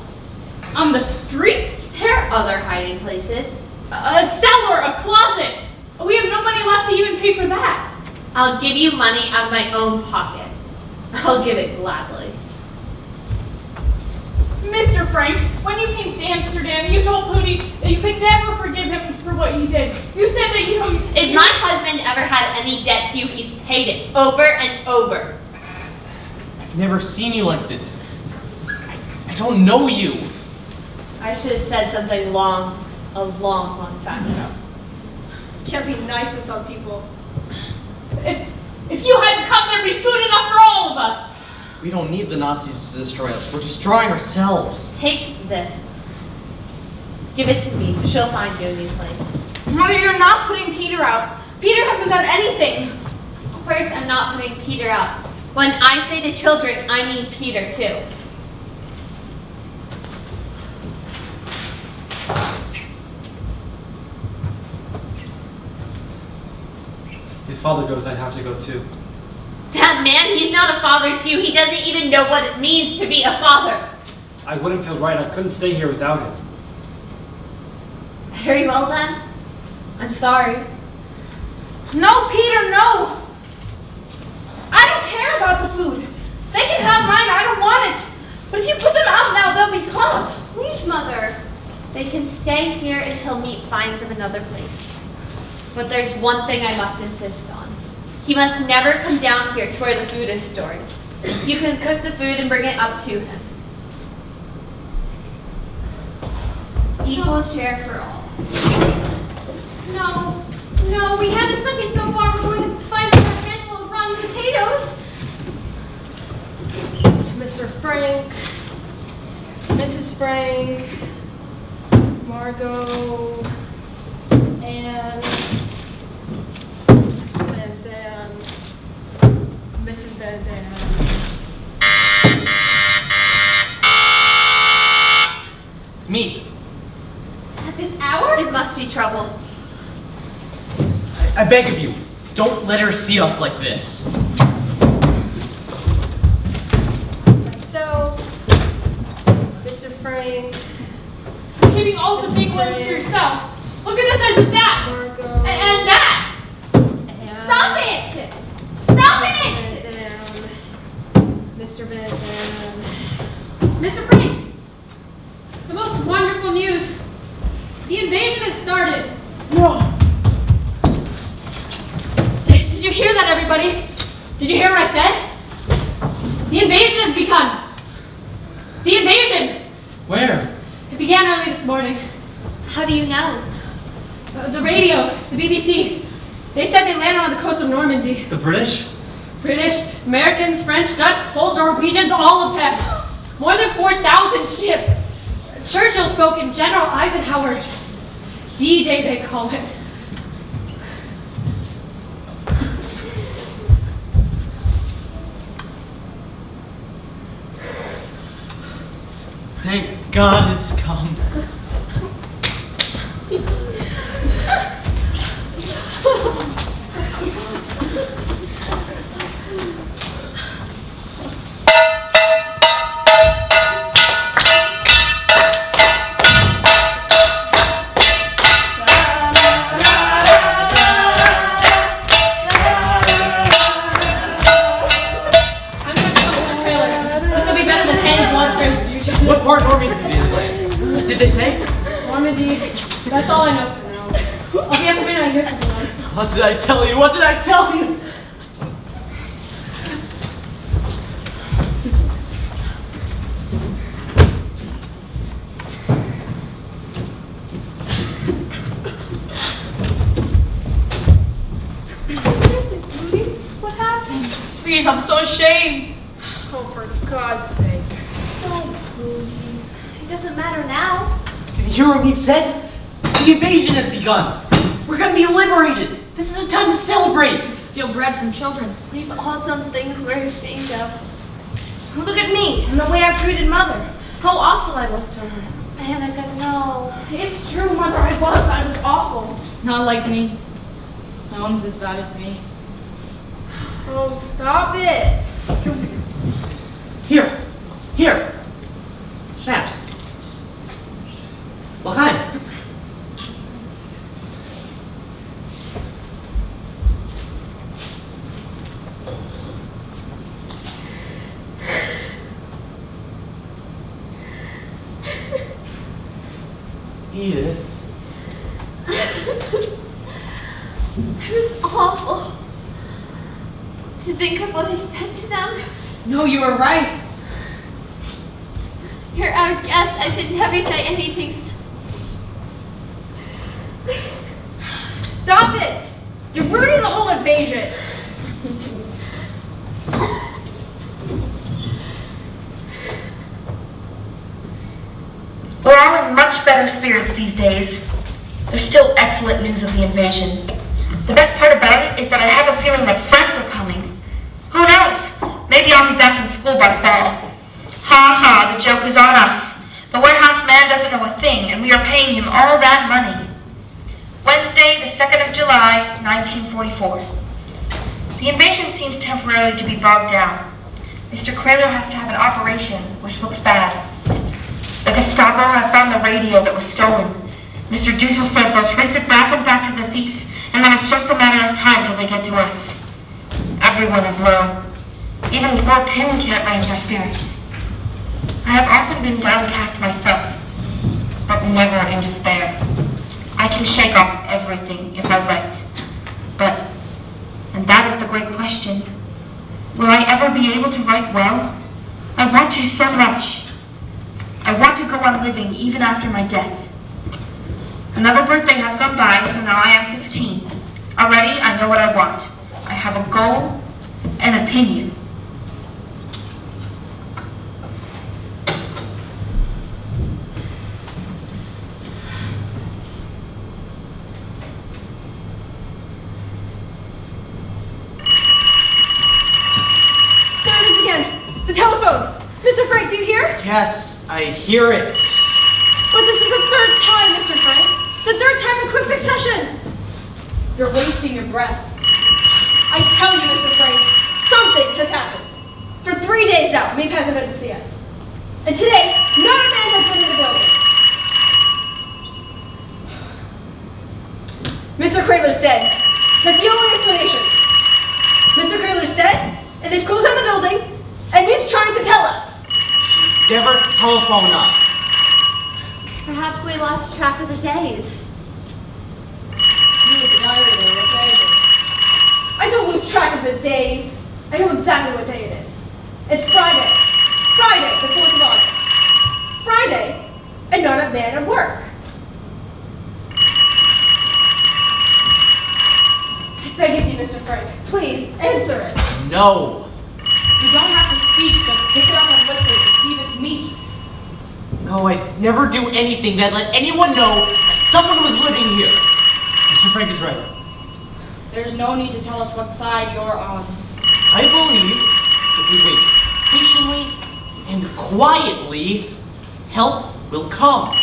On the streets? There are other hiding places. A cellar, a closet. We have no money left to even pay for that. I'll give you money out of my own pocket. I'll give it gladly. Mr. Frank, when you came to Amsterdam, you told Pooty that you could never forgive him for what he did. You said that you... If my husband ever had any debt to you, he's paid it over and over. I've never seen you like this. I don't know you. I should have said something a long time ago. Can't be nice to some people. If you hadn't come, there'd be food enough for all of us. We don't need the Nazis to destroy us. We're destroying ourselves. Take this. Give it to me. She'll find you a new place. Mother, you're not putting Peter out. Peter hasn't done anything. Of course, I'm not putting Peter out. When I say the children, I mean Peter too. If father goes, I'd have to go too. That man, he's not a father to you. He doesn't even know what it means to be a father. I wouldn't feel right. I couldn't stay here without him. Very well then. I'm sorry. No, Peter, no. I don't care about the food. They can have mine. I don't want it. But if you put them out now, they'll be caught. Please, Mother. They can stay here until meat finds them another place. But there's one thing I must insist on. He must never come down here to where the food is stored. You can cook the food and bring it up to him. Equal share for all. No, we haven't sunk in so far. We're going to find a handful of rotten potatoes. Mr. Frank, Mrs. Frank, Margot, Anne, Mr. Van Daan, Mrs. Van Daan. It's me. At this hour? It must be trouble. I beg of you, don't let her see us like this. Myself, Mr. Frank, You're keeping all the Mrs. big ones to Frank. yourself. Look at the size of that. Margot, And that. Anne, Stop it. Stop it. Van Daan, Mr. Van Daan. Mr. Frank, the most wonderful news. The invasion has started. Did you hear that, everybody? Did you hear what I said? The invasion has begun. The invasion! Where? It began early this morning. How do you know? The radio, the BBC, they said they landed on the coast of Normandy. The British? British, Americans, French, Dutch, Poles, Norwegians, all of them. More than 4,000 ships. Churchill spoke and General Eisenhower. D-Day, they call it. Thank God it's come. What part Normandy did they play? Did they say? Normandy. That's all I know for now. I'll be up a minute I hear something on it. What did I tell you? What did I tell you? What happened? Please, I'm so ashamed. Oh, for God's sake. Don't, Boogie. It doesn't matter now. Did you hear what we've said? The invasion has begun. We're gonna be liberated. This is a time to celebrate. To steal bread from children. We've all done things we're ashamed of. Look at me and the way I've treated Mother. How awful I was to her. Hanukkah, no. It's true, Mother, I was awful. Not like me. No one's as bad as me. Oh, stop it. Here. Snaps. Behind. Edith. It was awful. To think of what I said to them. No, you were right. You're our guest. I should never say anything. Stop it. You're ruining the whole invasion. We're all in much better spirits these days. There's still excellent news of the invasion. The best part about it is that I have a feeling that friends are coming. Who knows? Maybe I'll be back in school by fall. Ha ha, the joke is on us. The warehouse man doesn't know a thing, and we are paying him all that money. Wednesday, the 2nd of July, 1944. The invasion seems temporarily to be bogged down. Mr. Kraler has to have an operation, which looks bad. The Gestapo has found the radio that was stolen. Mr. Dussel says they'll trace it back to the thief, and then it's just a matter of time till they get to us. Everyone is low. Even poor Pim can't raise their spirits. I have often been downcast myself, but never in despair. I can shake off everything if I write. But, and that is the great question, will I ever be able to write well? I want to so much. I want to go on living even after my death. Another birthday has gone by, so now I am 15. Already, I know what I want. I have a goal, an opinion. There it is again. The telephone. Mr. Frank, do you hear? Yes, I hear it. But this is the third time, Mr. Frank. The third time in quick succession. You're wasting your breath. I tell you, Mr. Frank, something has happened. For 3 days now, Meep hasn't been to see us. And today, not a man has been in the building. Mr. Kraler's dead. That's the only explanation. Mr. Kraler's dead, and they've closed down the building, and Meep's trying to tell us. Never telephone us. Perhaps we lost track of the days. You with the diary there, what day is it? I don't lose track of the days. I know exactly what day it is. It's Friday. Friday, the 4th of August. Friday, and not a man at work. I beg of you, Mr. Frank, please answer it. No. You don't have to speak, just pick it up and listen to see if it's me. No, I'd never do anything that let anyone know that someone was living here. Mr. Frank is right. There's no need to tell us what side you're on. I believe if we wait patiently and quietly, help will come.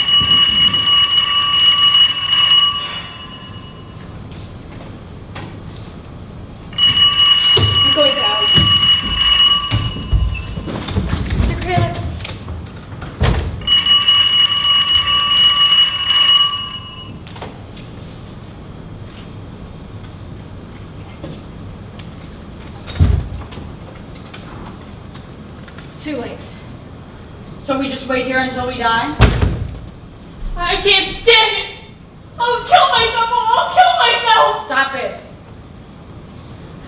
I'm going down. Mr. Crayler. It's too late. So we just wait here until we die? I can't stand it. I'll kill myself. I'll kill myself. Stop it.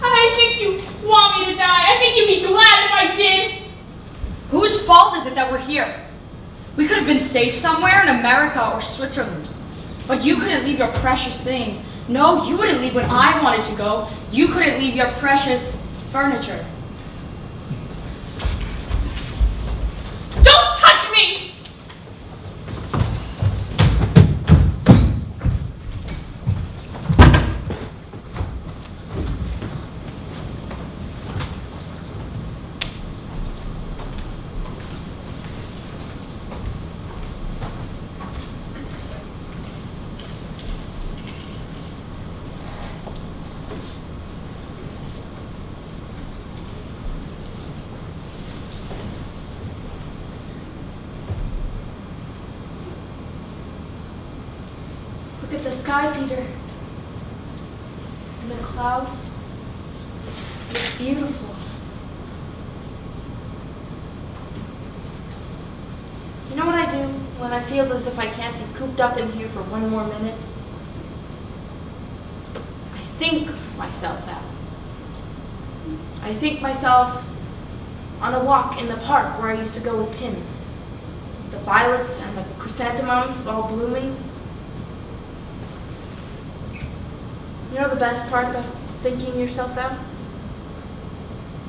I think you want me to die. I think you'd be glad if I did. Whose fault is it that we're here? We could have been safe somewhere in America or Switzerland. But you couldn't leave your precious things. No, you wouldn't leave when I wanted to go. You couldn't leave your precious furniture. Don't touch me! Look at the sky, Peter. And the clouds. It's beautiful. You know what I do when I feel as if I can't be cooped up in here for one more minute? I think myself out. I think myself on a walk in the park where I used to go with Pin. The violets and the chrysanthemums all blooming. You know the best part about thinking yourself out?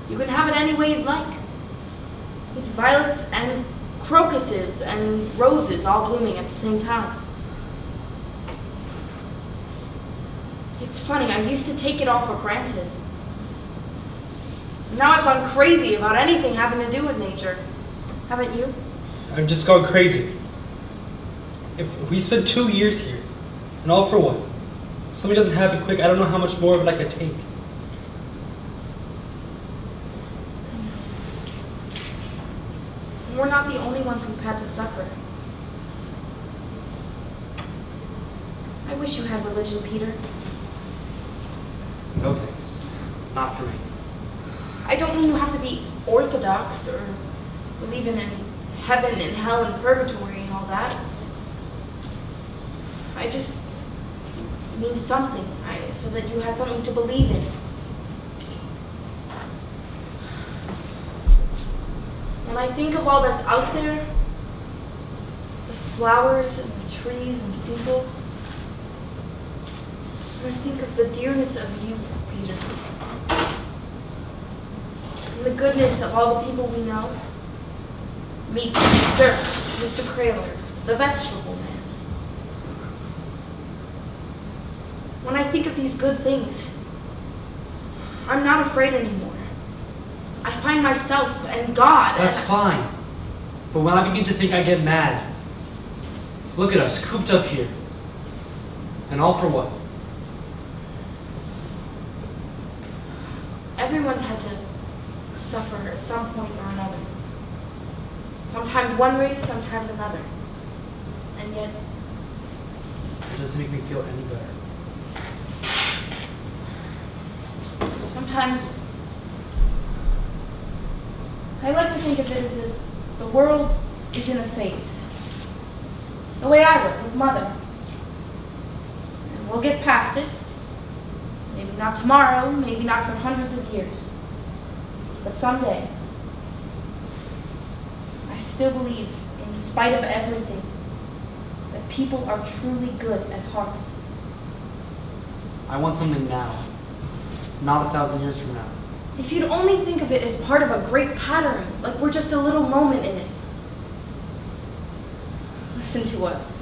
You can have it any way you'd like. With violets and crocuses and roses all blooming at the same time. It's funny, I used to take it all for granted. Now I've gone crazy about anything having to do with nature. Haven't you? I've just gone crazy. If we spent 2 years here, and all for what? If something doesn't happen quick, I don't know how much more of it I could take. We're not the only ones who've had to suffer. I wish you had religion, Peter. No thanks. Not for me. I don't mean you have to be orthodox or believe in any heaven and hell and purgatory and all that. I just mean something, so that you had something to believe in. When I think of all that's out there, the flowers and the trees and seagulls, and I think of the dearness of you, Peter, and the goodness of all the people we know, me, Dirk, Mr. Krahler, the vegetable man. When I think of these good things, I'm not afraid anymore. I find myself and God. That's fine. But when I begin to think, I get mad. Look at us, cooped up here. And all for what? Everyone's had to suffer at some point or another. Sometimes one way, sometimes another. And yet, It doesn't make me feel any better. sometimes I like to think of it as this: the world is in a phase. The way I was with Mother. And we'll get past it. Maybe not tomorrow, maybe not for hundreds of years. But someday, I still believe, in spite of everything, that people are truly good at heart. I want something now, not 1,000 years from now. If you'd only think of it as part of a great pattern, like we're just a little moment in it. Listen to us.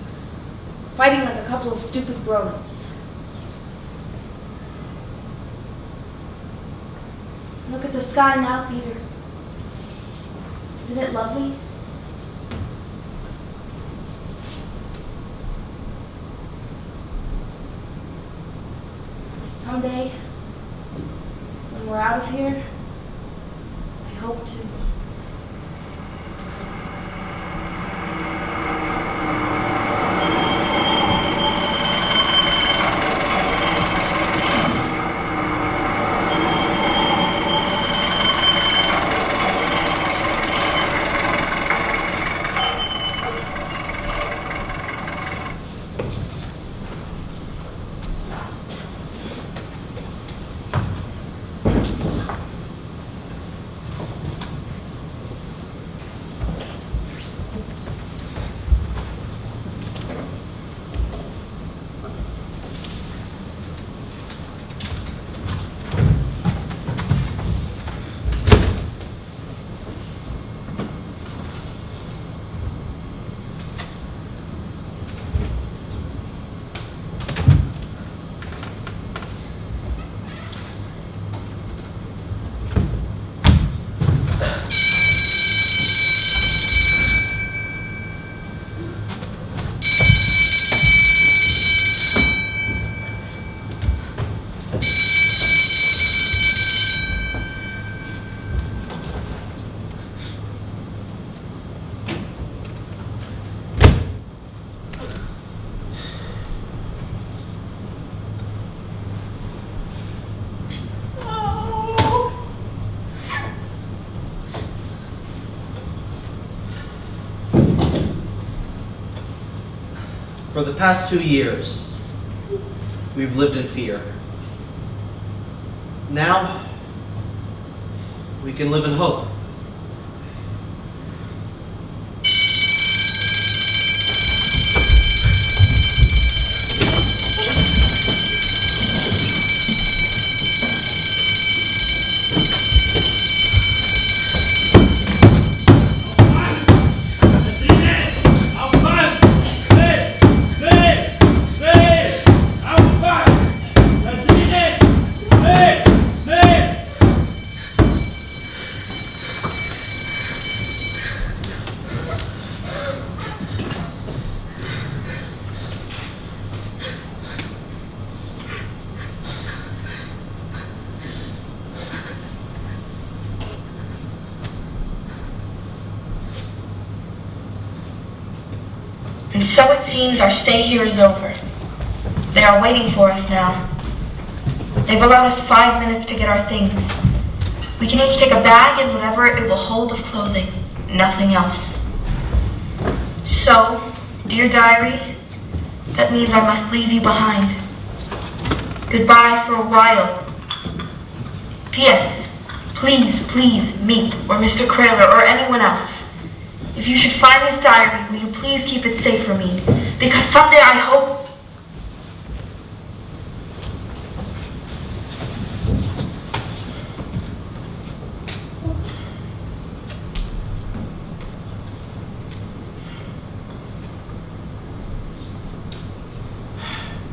fighting like a couple of stupid grown-ups. Look at the sky now, Peter. Isn't it lovely? Someday, when we're out of here, I hope to. For the past 2 years, we've lived in fear. Now, we can live in hope. And so it seems our stay here is over. They are waiting for us now. They've allowed us 5 minutes to get our things. We can each take a bag and whatever it will hold of clothing, nothing else. So, dear diary, that means I must leave you behind. Goodbye for a while. P.S. Please, please meet or Mr. Kraler or anyone else. If you should find this diary, will you please keep it safe for me? Because someday I hope...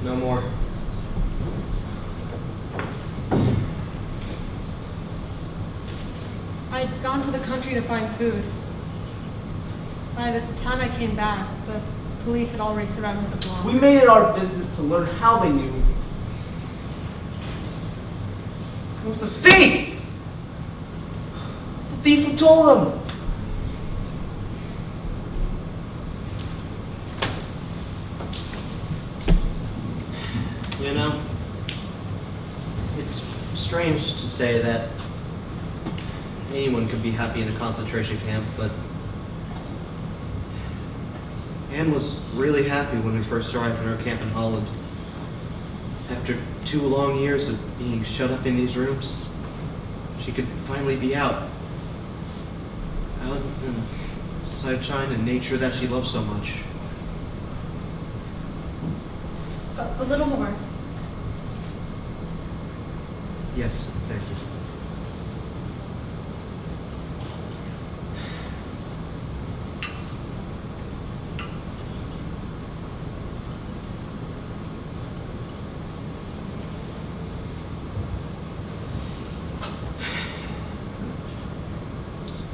No more. I'd gone to the country to find food. By the time I came back, the police had already surrounded the block. We made it our business to learn how they knew. It was the thief! The thief who told them! You know, it's strange to say that anyone could be happy in a concentration camp, but Anne was really happy when we first arrived in our camp in Holland. After 2 long years of being shut up in these rooms, she could finally be out in sunshine and nature that she loves so much. A little more. Yes, thank you.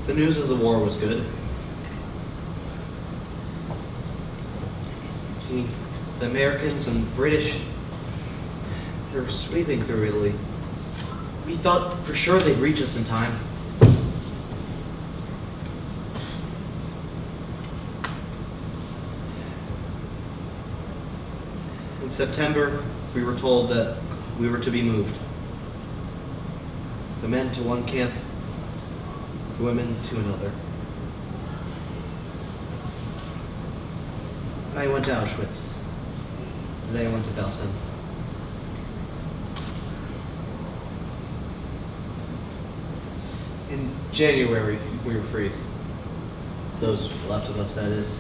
The news of the war was good. The Americans and British, they were sweeping through Italy. We thought for sure they'd reach us in time. In September, we were told that we were to be moved. The men to one camp, the women to another. I went to Auschwitz. They went to Dussel. In January, we were freed. Those left of us, that is.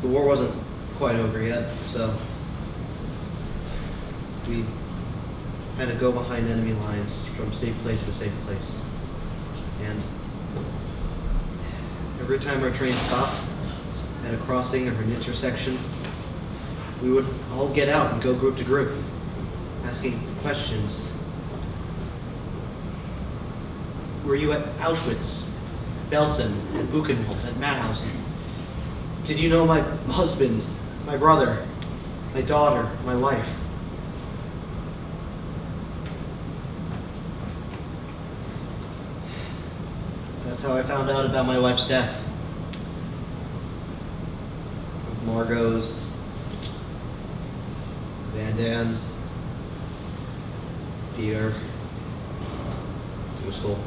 The war wasn't quite over yet, so we had to go behind enemy lines from safe place to safe place. And every time our train stopped at a crossing or an intersection, we would all get out and go group to group, asking questions. Were you at Auschwitz, Belsen, and Buchenwald, at Mauthausen? Did you know my husband, my brother, my daughter, my wife? That's how I found out about my wife's death. With Margot's, Van Dan's, Peter, Dussel.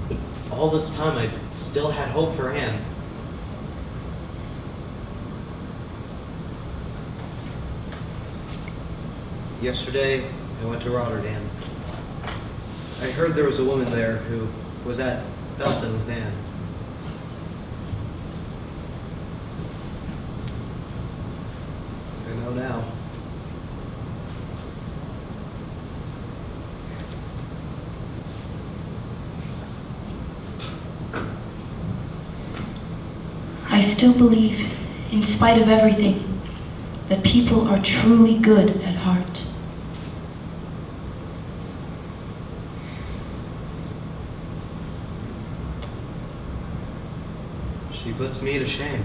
But all this time I still had hope for Anne. Yesterday, I went to Rotterdam. I heard there was a woman there who was at Belsen with Anne. I know now. I still believe, in spite of everything, that people are truly good at heart. She puts me to shame.